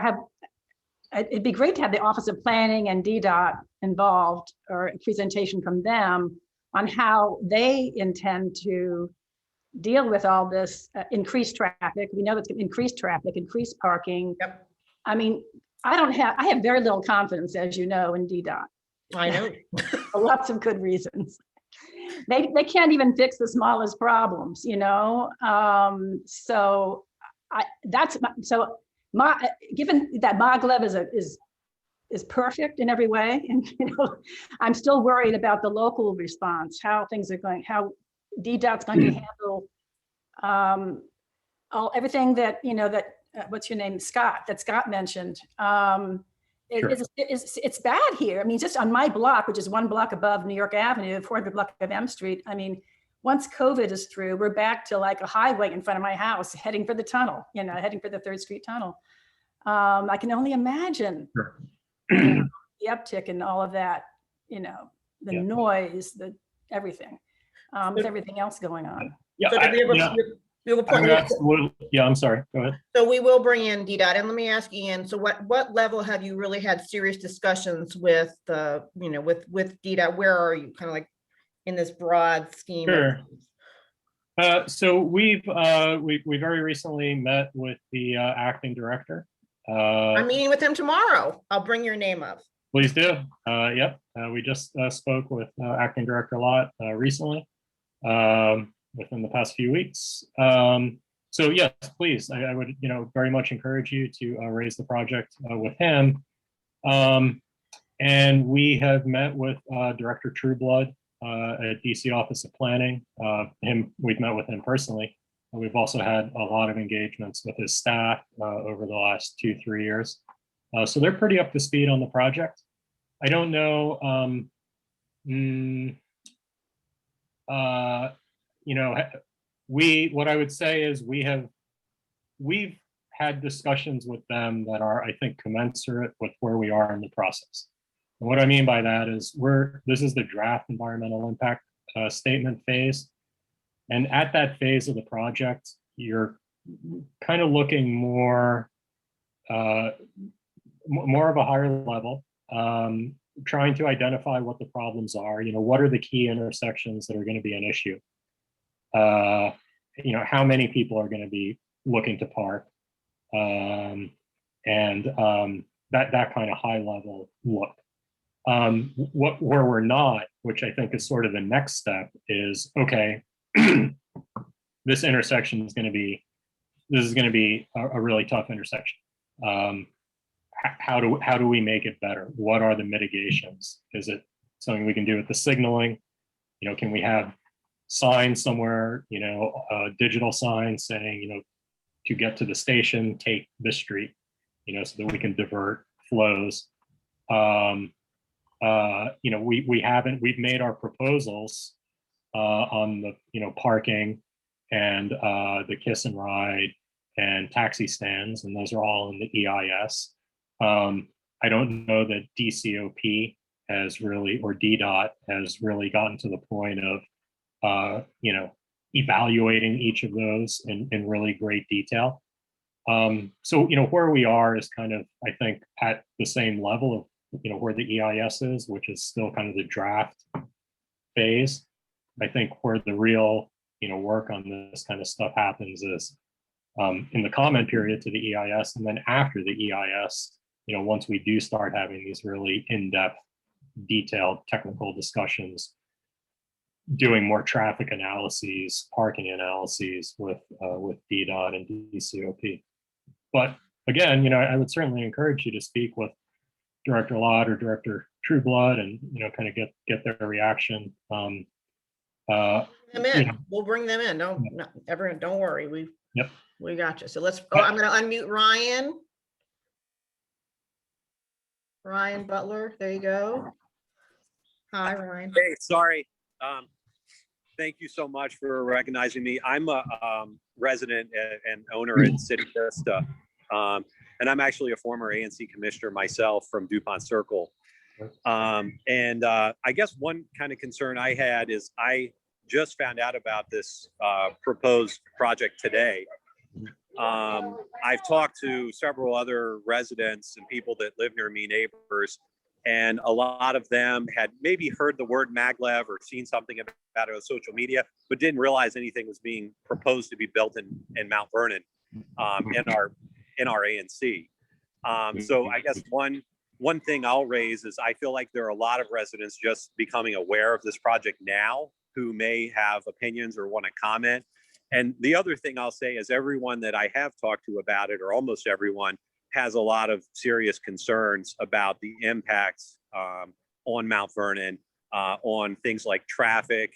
it'd be great to have the Office of Planning and DDOT involved, or a presentation from them on how they intend to deal with all this increased traffic. We know that's going to increase traffic, increase parking. Yep. I mean, I have very little confidence, as you know, in DDOT. I know. For lots of good reasons. They can't even fix the smallest problems, you know? Given that Maglev is perfect in every way, and I'm still worried about the local response, how DDOT's going to handle everything that what's your name, that Scott mentioned. Sure. It's bad here. I mean, just on my block, which is 1 block above New York Avenue, 400 block of M Street. I mean, once COVID is through, we're back to like a highway in front of my house, heading for the tunnel, heading for the 3rd Street tunnel. I can only imagine Sure. the uptick and all of that, the Yeah. noise, everything, with everything else going on. Yeah, So I'm sorry. Go ahead. So we will bring in DDOT, and let me ask Ian. So what level have you really had serious discussions with with DDOT? Where are you kind of like in this broad scheme? Sure. So we very recently met with the acting director. I'm meeting with him tomorrow. I'll bring your name up. Please do. Yep. We just spoke with acting director Lott recently. Within the past few weeks. So yes, please, I would very much encourage you to raise the project with him. And we have met with Director Trueblood at DC Office of Planning. We've met with him personally. We've also had a lot of engagements with his staff over the last 2-3 years. So they're pretty up to speed on the project. I don't know. What I would say is we've had discussions with them that are, I think, commensurate with where we are in the process. And what I mean by that is this is the draft environmental impact statement phase. And at that phase of the project, you're kind of looking more of a higher level, trying to identify what the problems are. What are the key intersections that are going to be an issue? How many people are going to be looking to park, and that kind of high level look. Where we're not, which I think is sort of the next step, is okay. This intersection is going to be a really tough intersection. How do we make it better? What are the mitigations? Is it something we can do with the signaling? Can we have signs somewhere, a digital sign saying, to get to the station, take this street, so that we can divert flows. We've made our proposals on the, parking and the kiss and ride and taxi stands, and those are all in the EIS. I don't know that DCOP has really, or DDOT has really gotten to the point of, evaluating each of those in really great detail. So, where we are is kind of, I think, at the same level of, where the EIS is, which is still kind of the draft phase. I think where the real, work on this kind of stuff happens is in the comment period to the EIS, and then after the EIS, once we do start having these really in-depth, detailed technical discussions, doing more traffic analyses, parking analyses with DDOT and DCOP. But again, I would certainly encourage you to speak with Director Lott or Director Trueblood and, kind of get their reaction. We'll bring them in. No, everyone, don't worry. Yep. We got you. So let's, oh, I'm gonna unmute Ryan. Ryan Butler, there you go. Hi, Ryan. Hey, sorry. Thank you so much for recognizing me. I'm a resident and owner at City Vista. And I'm actually a former ANC commissioner myself from DuPont Circle. I guess one kind of concern I had is I just found out about this proposed project today. I've talked to several other residents and people that live near me, neighbors, and a lot of them had maybe heard the word maglev or seen something about it on social media, but didn't realize anything was being proposed to be built in Mount Vernon, in our ANC. So I guess one thing I'll raise is I feel like there are a lot of residents just becoming aware of this project now who may have opinions or want to comment. And the other thing I'll say is everyone that I have talked to about it, or almost everyone, has a lot of serious concerns about the impacts on Mount Vernon, on things like traffic,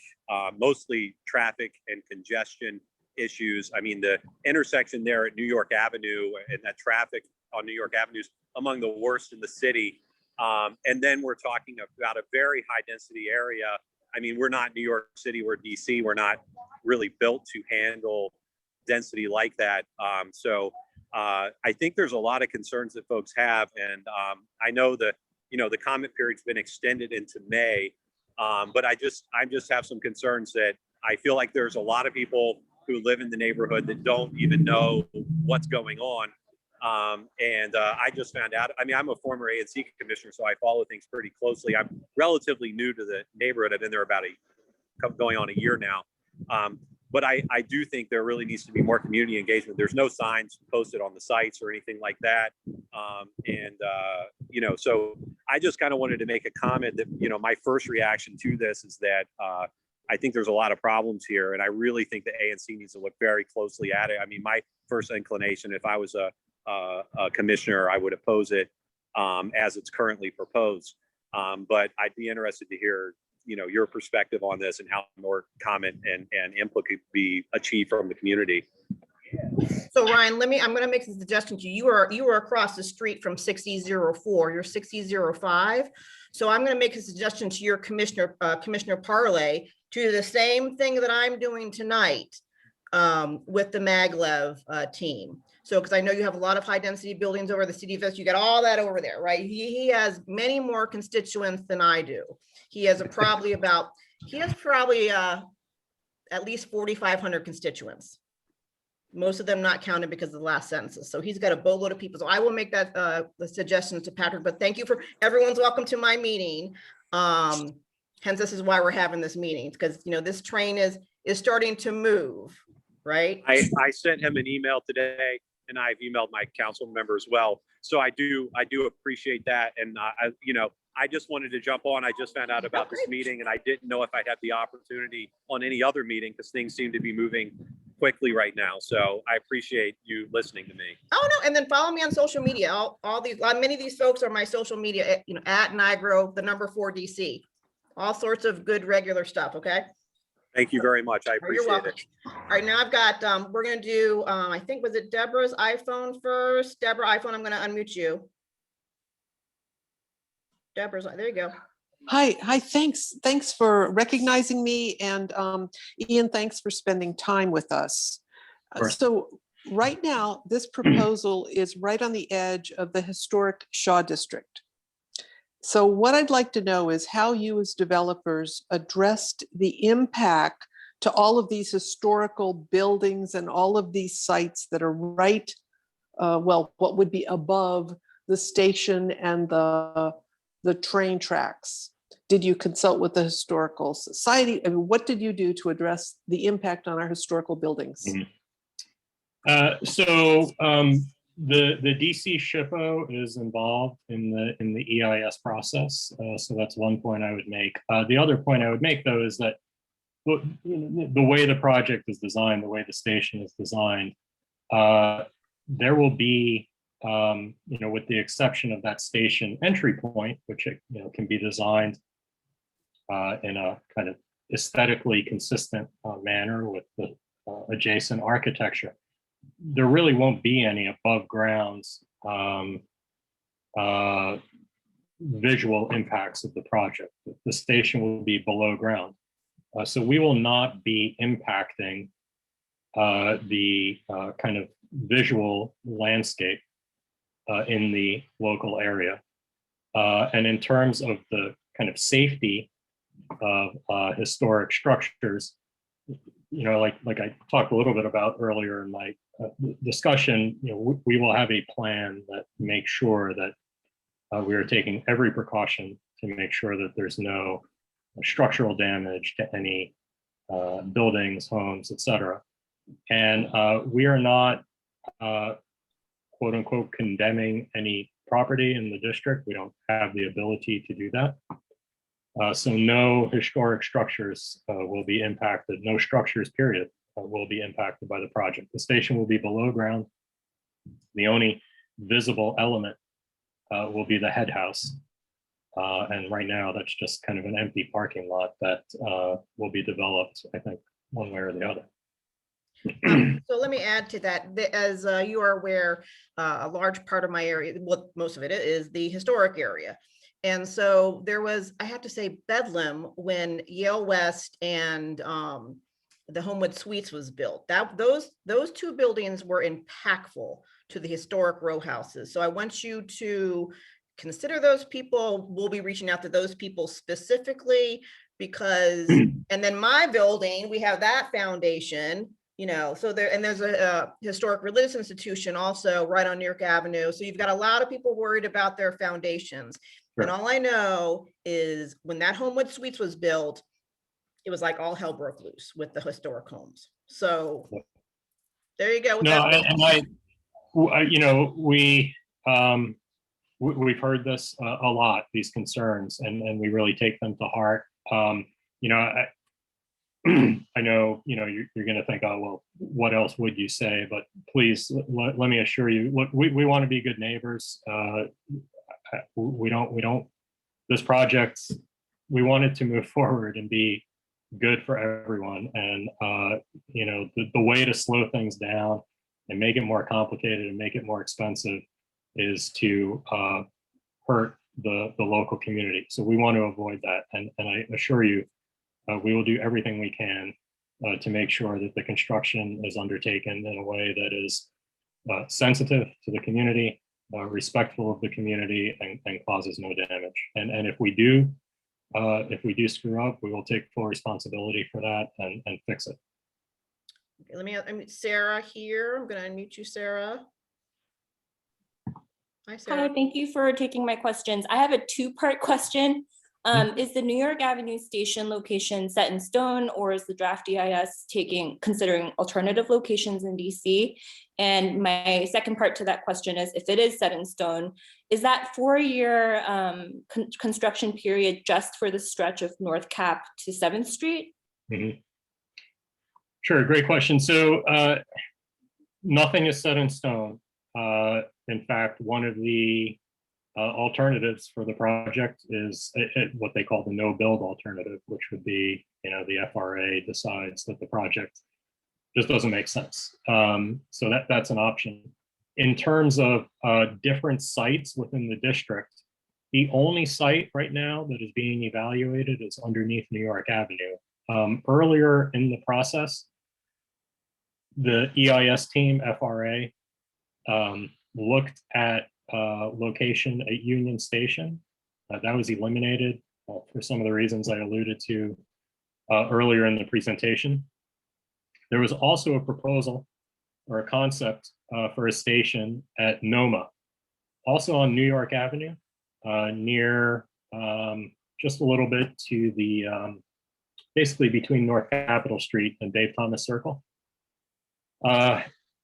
mostly traffic and congestion issues. I mean, the intersection there at New York Avenue and that traffic on New York Avenue is among the worst in the city. And then we're talking about a very high density area. I mean, we're not New York City, we're DC. We're not really built to handle density like that. I think there's a lot of concerns that folks have. And I know the comment period's been extended into May, but I just have some concerns that I feel like there's a lot of people who live in the neighborhood that don't even know what's going on. I just found out, I mean, I'm a former ANC commissioner, so I follow things pretty closely. I'm relatively new to the neighborhood. I've been there about going on a year now. But I do think there really needs to be more community engagement. There's no signs posted on the sites or anything like that. So I just kind of wanted to make a comment that, my first reaction to this is that I think there's a lot of problems here. And I really think the ANC needs to look very closely at it. I mean, my first inclination, if I was a commissioner, I would oppose it as it's currently proposed. But I'd be interested to hear your perspective on this and how more comment and input could be achieved from the community. So Ryan, I'm going to make a suggestion to you. You were across the street from 6004, you're 6005. So I'm going to make a suggestion to your Commissioner Parlay to do the same thing that I'm doing tonight with the Maglev team. So, because I know you have a lot of high density buildings over the city of Vista, you got all that over there, right? He has many more constituents than I do. He has probably at least 4,500 constituents. Most of them not counted because of the last census. So he's got a boatload of people. So I will make that the suggestions to Patrick, but thank you for everyone's welcome to my meeting. Hence, this is why we're having this meeting, because this train is starting to move, right? I sent him an email today, and I've emailed my council member as well. So I do appreciate that. And I just wanted to jump on. I just found out about this meeting, and I didn't know if I'd have the opportunity on any other meeting because things seem to be moving quickly right now. So I appreciate you listening to me. Oh no, and then follow me on social media. Many of these folks are my social media, at Nigro, the number 4 DC. All sorts of good regular stuff. Okay. Thank you very much. I appreciate it. All right, now I've got, we're going to do, I think, was it Deborah's iPhone first? Deborah, iPhone, I'm going to unmute you. Deborah's, there you go. Hi, thanks for recognizing me, and Ian, thanks for spending time with us. Sure. So right now, this proposal is right on the edge of the historic Shaw District. So what I'd like to know is how you as developers addressed the impact to all of these historical buildings and all of these sites that are right, what would be above the station and the train tracks. Did you consult with the Historical Society? I mean, what did you do to address the impact on our historical buildings? The DC SHPO is involved in the EIS process, so that's one point I would make. The other point I would make, though, is that the way the project is designed, the way the station is designed, there will be, with the exception of that station entry point, which can be designed in a kind of aesthetically consistent manner with the adjacent architecture. there really won't be any above ground visual impacts of the project. The station will be below ground. So we will not be impacting the kind of visual landscape in the local area. And in terms of the kind of safety of historic structures, you know, like I talked a little bit about earlier in my discussion, you know, we will have a plan that makes sure that we are taking every precaution to make sure that there's no structural damage to any buildings, homes, etc. And we are not, quote unquote, condemning any property in the district. We don't have the ability to do that. So no historic structures will be impacted. No structures, period, will be impacted by the project. The station will be below ground. The only visible element will be the head house. And right now, that's just kind of an empty parking lot that will be developed, I think, one way or the other. So let me add to that. As you are aware, a large part of my area, well, most of it is the historic area. And so there was, I have to say, bedlam when Yale West and the Homewood Suites was built. Those two buildings were impactful to the historic row houses. So I want you to consider those people. We'll be reaching out to those people specifically because, and then my building, we have that foundation, you know, so there, and there's a historic religious institution also right on New York Avenue. So you've got a lot of people worried about their foundations. Sure. And all I know is when that Homewood Suites was built, it was like all hell broke loose with the historic homes. So there you go. No, you know, we've heard this a lot, these concerns, and we really take them to heart. You know, I know, you know, you're going to think, oh, well, what else would you say? But please, let me assure you, look, we want to be good neighbors. We don't, this project, we want it to move forward and be good for everyone. And, you know, the way to slow things down and make it more complicated and make it more expensive is to hurt the local community. So we want to avoid that. And I assure you, we will do everything we can to make sure that the construction is undertaken in a way that is sensitive to the community, respectful of the community, and causes no damage. And if we do screw up, we will take full responsibility for that and fix it. Okay, let me unmute Sarah here. I'm going to unmute you, Sarah. Hi, Sarah. Hi, thank you for taking my questions. I have a two-part question. Is the New York Avenue station location set in stone, or is the draft EIS considering alternative locations in DC? And my second part to that question is, if it is set in stone, is that 4-year construction period just for the stretch of North Cap to 7th Street? Mm-hmm. Sure, great question. So nothing is set in stone. In fact, one of the alternatives for the project is what they call the no-build alternative, which would be, you know, the FRA decides that the project just doesn't make sense. So that's an option. In terms of different sites within the district, the only site right now that is being evaluated is underneath New York Avenue. Earlier in the process, the EIS team, FRA, looked at location at Union Station. That was eliminated for some of the reasons I alluded to earlier in the presentation. There was also a proposal or a concept for a station at NOMA, also on New York Avenue, near just a little bit to the, basically between North Capitol Street and Dave Thomas Circle.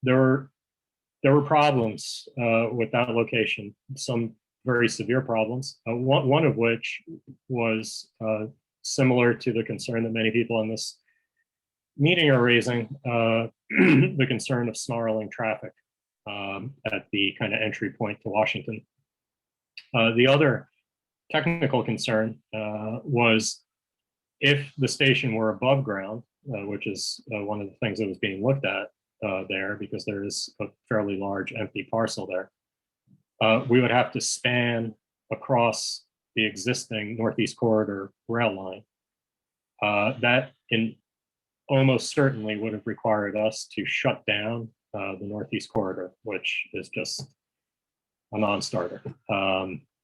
There were problems with that location, some very severe problems, one of which was similar to the concern that many people in this meeting are raising, the concern of snarling traffic at the kind of entry point to Washington. The other technical concern was if the station were above ground, which is one of the things that was being looked at, there because there is a fairly large empty parcel there. We would have to span across the existing Northeast Corridor rail line. That almost certainly would have required us to shut down the Northeast Corridor, which is just a non-starter,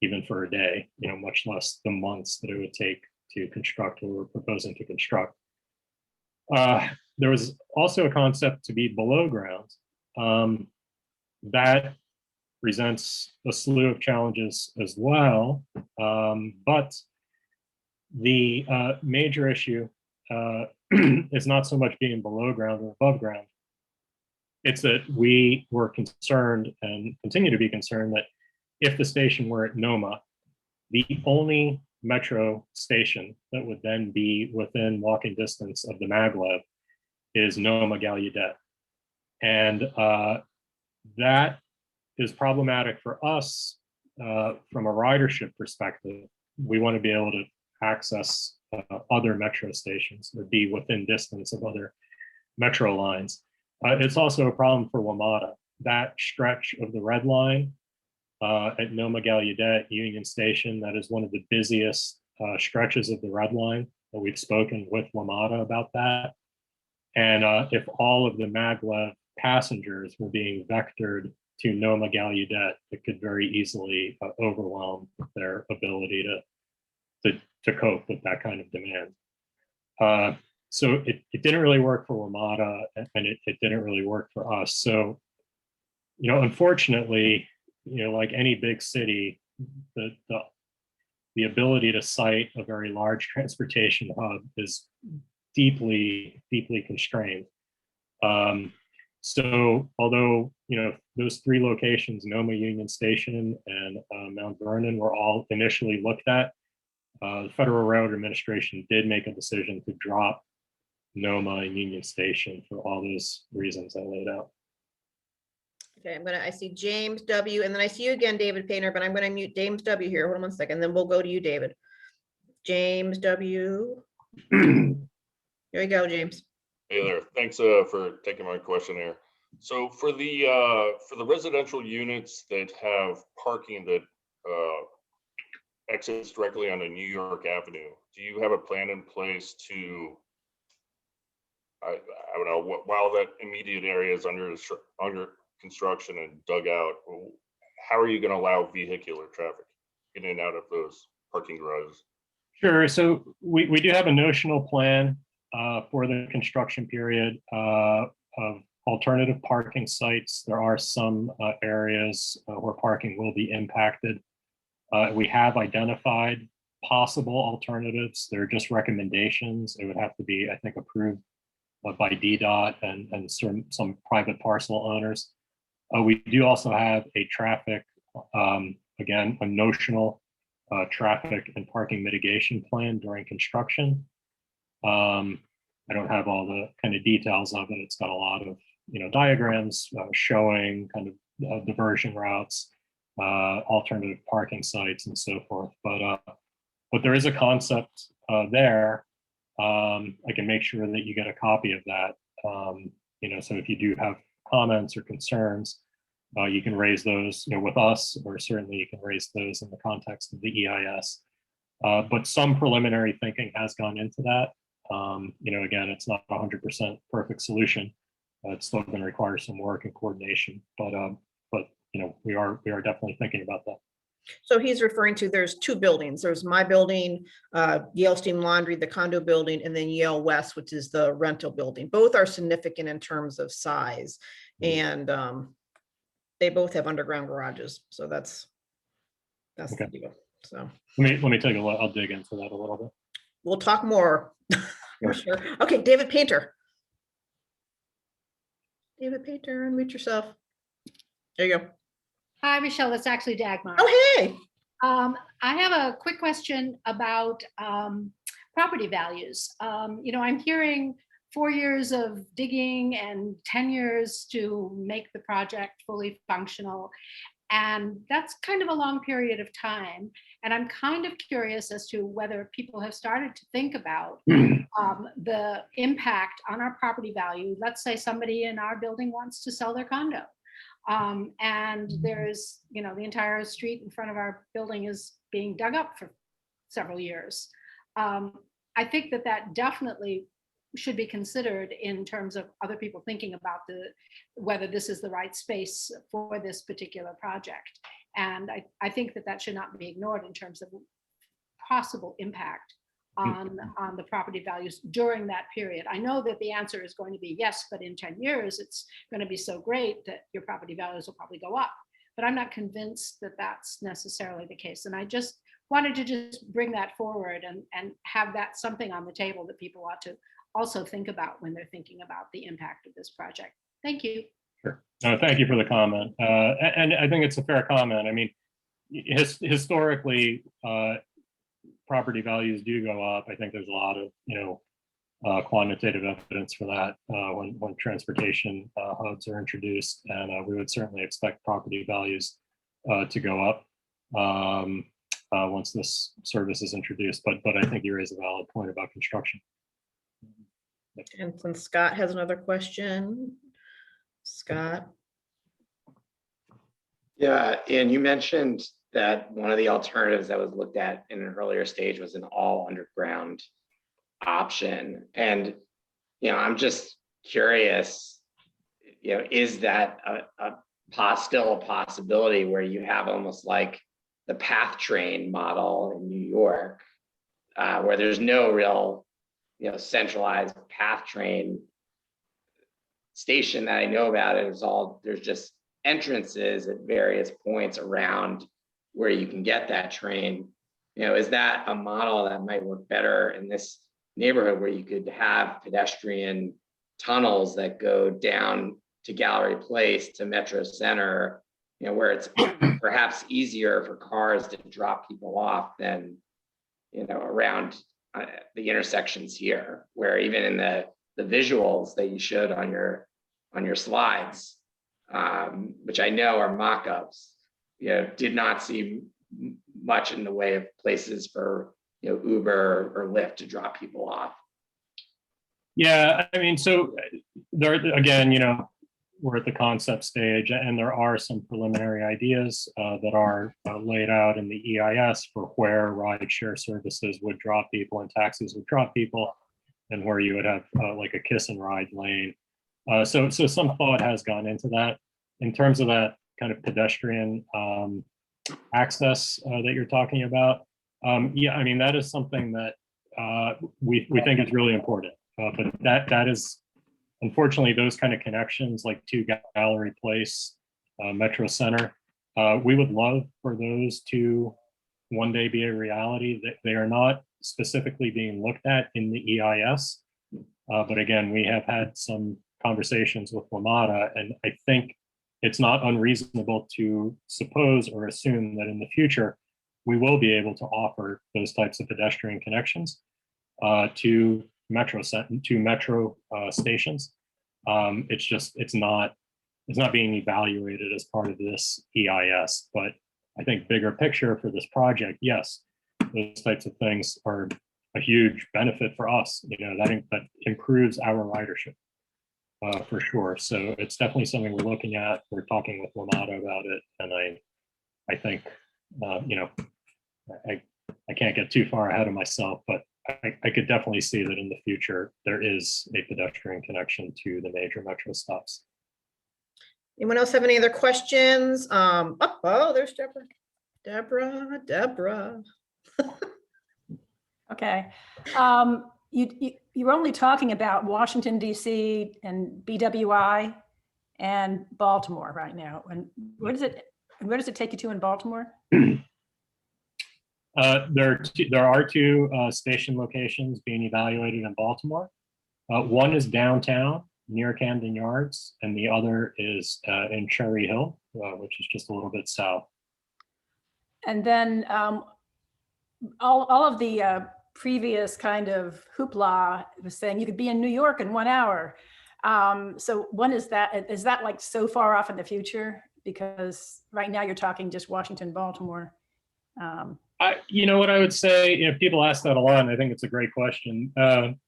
even for a day, much less the months that it would take to construct what we're proposing to construct. There was also a concept to be below ground. That presents a slew of challenges as well, but the major issue is not so much being below ground or above ground. It's that we were concerned and continue to be concerned that if the station were at Noma, the only metro station that would then be within walking distance of the Maglev is Noma Gallaudet. And that is problematic for us from a ridership perspective. We want to be able to access other metro stations or be within distance of other metro lines. It's also a problem for WMATA. That stretch of the red line at Noma Gallaudet Union Station, that is one of the busiest stretches of the red line. We've spoken with WMATA about that. And if all of the Maglev passengers were being vectored to Noma Gallaudet, it could very easily overwhelm their ability to cope with that kind of demand. So it didn't really work for WMATA, and it didn't really work for us. So, unfortunately, like any big city, the ability to site a very large transportation hub is deeply, deeply constrained. So although, those three locations, Noma, Union Station, and Mount Vernon, were all initially looked at, the Federal Railroad Administration did make a decision to drop Noma and Union Station for all those reasons I laid out. Okay, I see James W, and then I see you again, David Painter, but I'm gonna mute James W here. Hold on one second, then we'll go to you, David. James W. Here you go, James. Hey there, thanks for taking my question here. So for the residential units that have parking that exits directly onto New York Avenue, do you have a plan in place to, I don't know, while that immediate area is under construction and dug out, how are you going to allow vehicular traffic in and out of those parking garages? Sure. So we do have a notional plan for the construction period of alternative parking sites. There are some areas where parking will be impacted. We have identified possible alternatives. They're just recommendations. It would have to be, I think, approved by DDOT and some private parcel owners. We do also have a traffic, again, a notional traffic and parking mitigation plan during construction. I don't have all the kind of details of it. It's got a lot of diagrams showing kind of diversion routes, alternative parking sites, and so forth. But there is a concept there. I can make sure that you get a copy of that. So if you do have comments or concerns, you can raise those with us, or certainly you can raise those in the context of the EIS. But some preliminary thinking has gone into that. Again, it's not a 100% perfect solution. It's still going to require some work and coordination, but we are definitely thinking about that. So he's referring to, there's two buildings. There's my building, Yale Steam Laundry, the condo building, and then Yale West, which is the rental building. Both are significant in terms of size, and they both have underground garages. So that's okay. The deal. So let me take a look. I'll dig into that a little bit. We'll talk more. For sure. Okay, David Painter. David Painter, unmute yourself. There you go. Hi, Michelle. It's actually Dagmar. Oh, hey. I have a quick question about property values. I'm hearing 4 years of digging and 10 years to make the project fully functional. And that's kind of a long period of time. And I'm kind of curious as to whether people have started to think about the impact on our property value. Let's say somebody in our building wants to sell their condo. And there's, you know, the entire street in front of our building is being dug up for several years. I think that that definitely should be considered in terms of other people thinking about whether this is the right space for this particular project. And I think that that should not be ignored in terms of possible impact on the property values during that period. I know that the answer is going to be yes, but in 10 years, it's going to be so great that your property values will probably go up. But I'm not convinced that that's necessarily the case. And I just wanted to just bring that forward and have that something on the table that people ought to also think about when they're thinking about the impact of this project. Thank you. Sure. No, thank you for the comment. And I think it's a fair comment. I mean, historically, property values do go up. I think there's a lot of, you know, quantitative evidence for that when transportation hubs are introduced, and we would certainly expect property values to go up once this service is introduced. But I think you raise a valid point about construction. And since Scott has another question, Scott. Yeah, and you mentioned that one of the alternatives that was looked at in an earlier stage was an all underground option. And, you know, I'm just curious, you know, is that still a possibility where you have almost like the PATH train model in New York, where there's no real, you know, centralized PATH train station that I know about? It is all, there's just entrances at various points around where you can get that train. You know, is that a model that might work better in this neighborhood, where you could have pedestrian tunnels that go down to Gallery Place to Metro Center, you know, where it's perhaps easier for cars to drop people off than, you know, around the intersections here, where even in the visuals that you showed on your slides, which I know are mock-ups, you know, did not see much in the way of places for, you know, Uber or Lyft to drop people off. Yeah, I mean, so there again, you know, we're at the concept stage, and there are some preliminary ideas that are laid out in the EIS for where rideshare services would drop people and taxis would drop people, and where you would have like a kiss and ride lane. So some thought has gone into that. In terms of that kind of pedestrian access that you're talking about, yeah, I mean, that is something that we think is really important. But that is, unfortunately, those kind of connections, like to Gallery Place, Metro Center, we would love for those to one day be a reality. That they are not specifically being looked at in the EIS. But again, we have had some conversations with WMATA, and I think it's not unreasonable to suppose or assume that in the future, we will be able to offer those types of pedestrian connections to metro stations. It's not being evaluated as part of this EIS, but I think bigger picture for this project, yes, those types of things are a huge benefit for us. You know, that improves our ridership for sure. So it's definitely something we're looking at. We're talking with WMATA about it, and I think you know, I can't get too far ahead of myself, but I could definitely see that in the future there is a pedestrian connection to the major metro stops. Anyone else have any other questions? Oh, there's Deborah. Okay. You were only talking about Washington, D.C. and BWI and Baltimore right now. And where does it take you to in Baltimore? There are two station locations being evaluated in Baltimore. One is downtown near Camden Yards, and the other is in Cherry Hill, which is just a little bit south. And then all of the previous kind of hoopla was saying you could be in New York in 1 hour. So when is that? Is that like so far off in the future? Because right now you're talking just Washington, Baltimore. You know what I would say, you know, people ask that a lot, and I think it's a great question.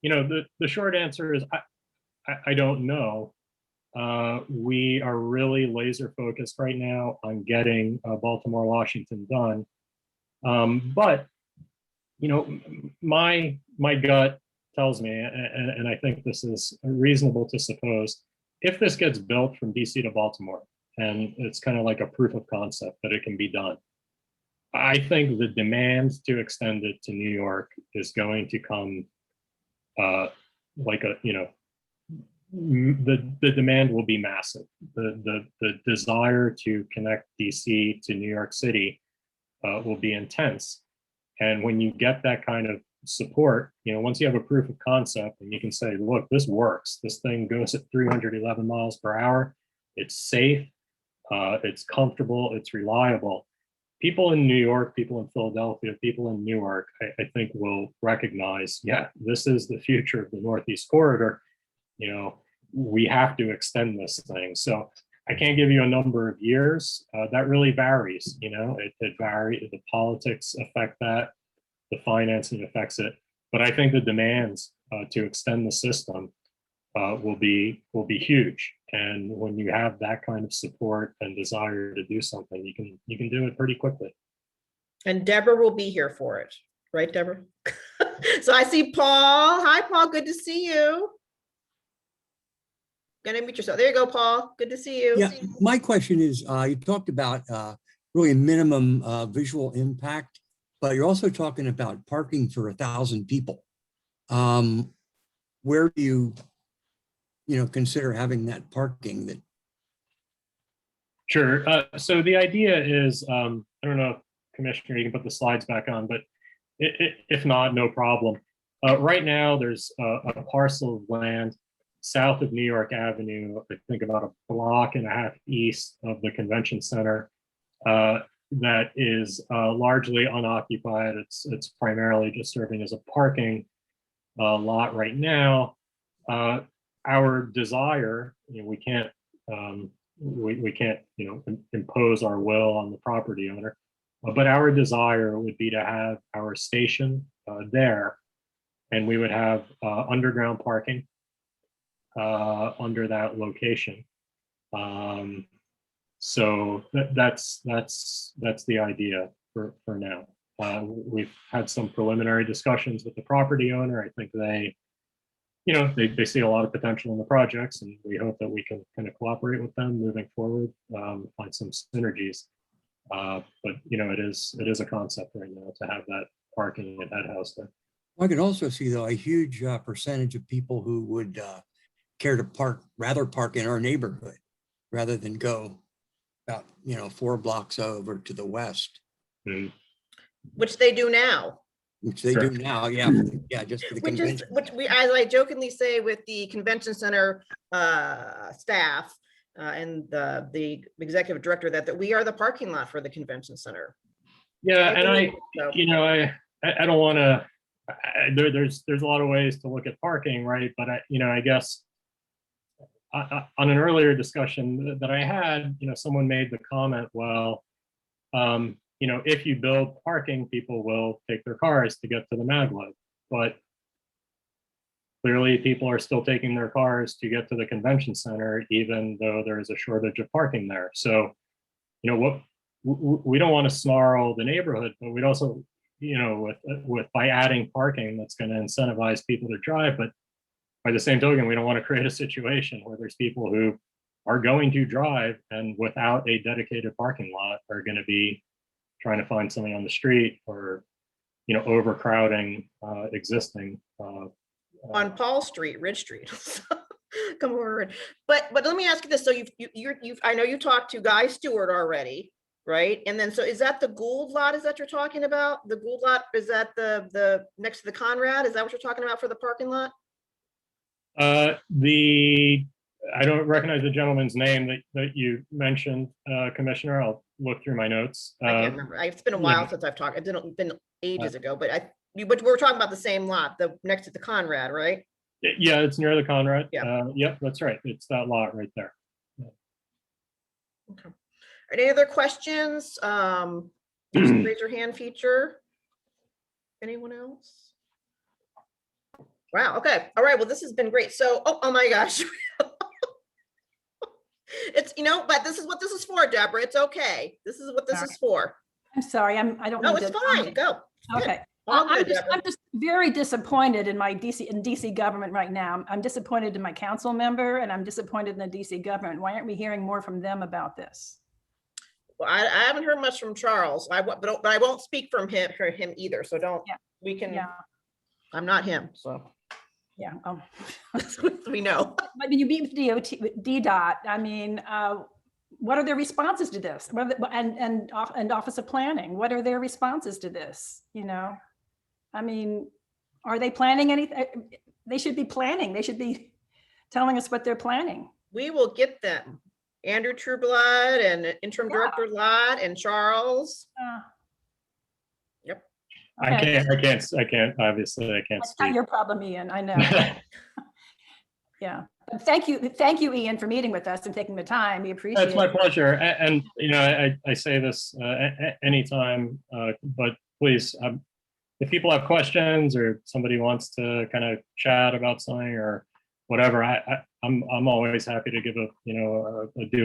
You know, the short answer is I don't know. We are really laser focused right now on getting Baltimore, Washington done. But you know, my gut tells me, and I think this is reasonable to suppose, if this gets built from DC to Baltimore, and it's kind of like a proof of concept that it can be done, I think the demand to extend it to New York is going to come like a, you know, the demand will be massive. The desire to connect DC to New York City will be intense. And when you get that kind of support, you know, once you have a proof of concept and you can say, look, this works, this thing goes at 311 miles per hour, it's safe, it's comfortable, it's reliable. People in New York, people in Philadelphia, people in Newark, I think will recognize, yeah, this is the future of the Northeast Corridor. You know, we have to extend this thing. So I can't give you a number of years. That really varies. You know, it varies. The politics affect that. The financing affects it. But I think the demands to extend the system will be huge. And when you have that kind of support and desire to do something, you can do it pretty quickly. And Deborah will be here for it, right, Deborah? So I see Paul. Hi, Paul. Good to see you. Gonna meet yourself. There you go, Paul. Good to see you. Yeah, my question is, you talked about really minimum visual impact, but you're also talking about parking for 1,000 people. Where do you consider having that parking? That Sure. So the idea is, I don't know, Commissioner, you can put the slides back on, but if not, no problem. Right now, there's a parcel of land south of New York Avenue, I think about a block and a half east of the convention center, that is largely unoccupied. It's primarily just serving as a parking lot right now. Our desire, you know, we can't impose our will on the property owner, but our desire would be to have our station there, and we would have underground parking under that location. So that's the idea for now. We've had some preliminary discussions with the property owner. I think they see a lot of potential in the projects, and we hope that we can kind of cooperate with them moving forward, find some synergies. But you know, it is a concept right now to have that parking at that house there. I could also see, though, a huge percentage of people who would care to park in our neighborhood rather than go about 4 blocks over to the west. Mm. Which they do now. Which they Sure. do now, yeah, just for the convention. Which we, as I jokingly say with the convention center staff and the executive director, that we are the parking lot for the convention center. Yeah, and I don't want to. There's a lot of ways to look at parking, right? But I guess on an earlier discussion that I had, someone made the comment, well, if you build parking, people will take their cars to get to the Maglev. But clearly people are still taking their cars to get to the convention center, even though there is a shortage of parking there. So, what we don't want to snarl the neighborhood, but we'd also, with by adding parking, that's going to incentivize people to drive. But by the same token, we don't want to create a situation where there's people who are going to drive and without a dedicated parking lot are going to be trying to find something on the street, or overcrowding existing on Paul Street, Ridge Street. Come over. But let me ask you this. So you've I know you talked to Guy Stewart already, right? And then, so is that the Gould lot? Is that you're talking about? The Gould lot, is that the next to the Conrad? Is that what you're talking about for the parking lot? I don't recognize the gentleman's name that you mentioned, Commissioner. I'll look through my notes. I can't remember. It's been a while since I've talked. It's been ages ago, but we're talking about the same lot, the next to the Conrad, right? Yeah, it's near the Conrad. Yeah. Yep, that's right. It's that lot right there. Yeah. Okay. Any other questions? No, use the raise your hand feature. Anyone else? Wow, okay, all right, well, this has been great. So, oh my gosh. It's, but this is what this is for, Deborah. It's okay. This is what this is for. I'm sorry, I don't No, mean it's to. fine, go. Okay. All I'm good, Deborah. just very disappointed in my DC government right now. I'm disappointed in my council member and I'm disappointed in the DC government. Why aren't we hearing more from them about this? Well, I haven't heard much from Charles, but I won't speak from him either, so don't, Yeah. we can, Yeah, I'm not him, so. yeah. We know. But when you meet with DDOT, I mean, what are their responses to this? And Office of Planning, what are their responses to this? I mean, are they planning anything? They should be planning. They should be telling us what they're planning. We will get them. Andrew Trueblood and Interim Director Lott and Charles. Yep. I can't, obviously, I can't That's not speak. your problem, Ian, I know. Yeah, but thank you, Ian, for meeting with us and taking the time. We appreciate it. It's my pleasure. And I say this anytime, but please, if people have questions or somebody wants to kind of chat about something or whatever, I'm always happy to give do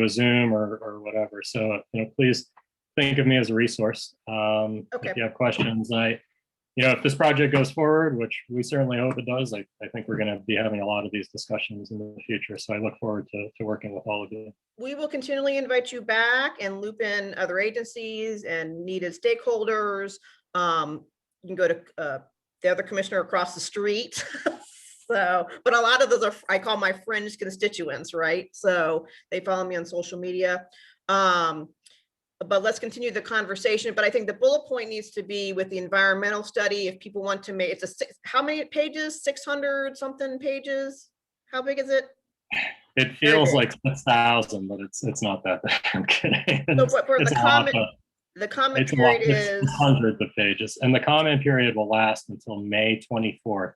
a Zoom or whatever. So, please think of me as a resource. Okay. If you have questions, if this project goes forward, which we certainly hope it does, I think we're going to be having a lot of these discussions in the future. So I look forward to working with all of you. We will continually invite you back and loop in other agencies and needed stakeholders. You can go to the other commissioner across the street. So, but a lot of those are, I call my fringe constituents, right? So they follow me on social media. But let's continue the conversation. But I think the bullet point needs to be with the environmental study. If people want to make, how many pages? 600 something pages? How big is it? It feels like 6,000, but it's not that big. I'm kidding. So for the comment, period is hundreds of pages, and the comment period will last until May 24th.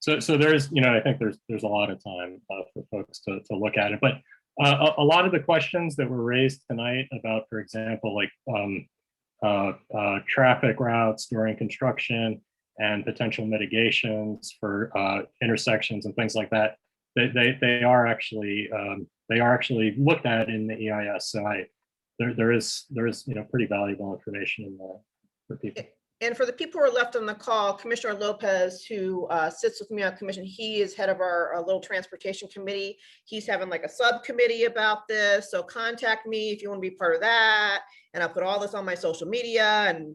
So there's, I think there's a lot of time for folks to look at it. But a lot of the questions that were raised tonight about, for example, like traffic routes during construction and potential mitigations for intersections and things like that, they are actually looked at in the EIS. So there is pretty valuable information in there for people. And for the people who are left on the call, Commissioner Lopez, who sits with me on commission, he is head of our little transportation committee. He's having like a subcommittee about this. So contact me if you want to be part of that. And I'll put all this on my social media and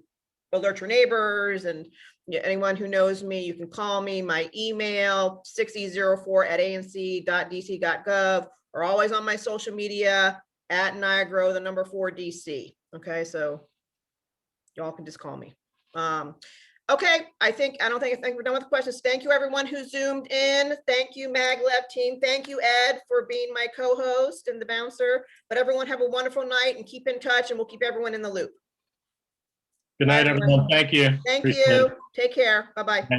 alert your neighbors. And anyone who knows me, you can call me. My email, 6004@anc.dc.gov, or always on my social media at Niagara, the number 4 DC. Okay, so y'all can just call me. Okay, I think we're done with the questions. Thank you everyone who zoomed in. Thank you Maglev team. Thank you Ed for being my co-host and the bouncer. But everyone have a wonderful night and keep in touch, and we'll keep everyone in the loop. Good night, everyone. Thank you. Thank you. Take care. Bye-bye.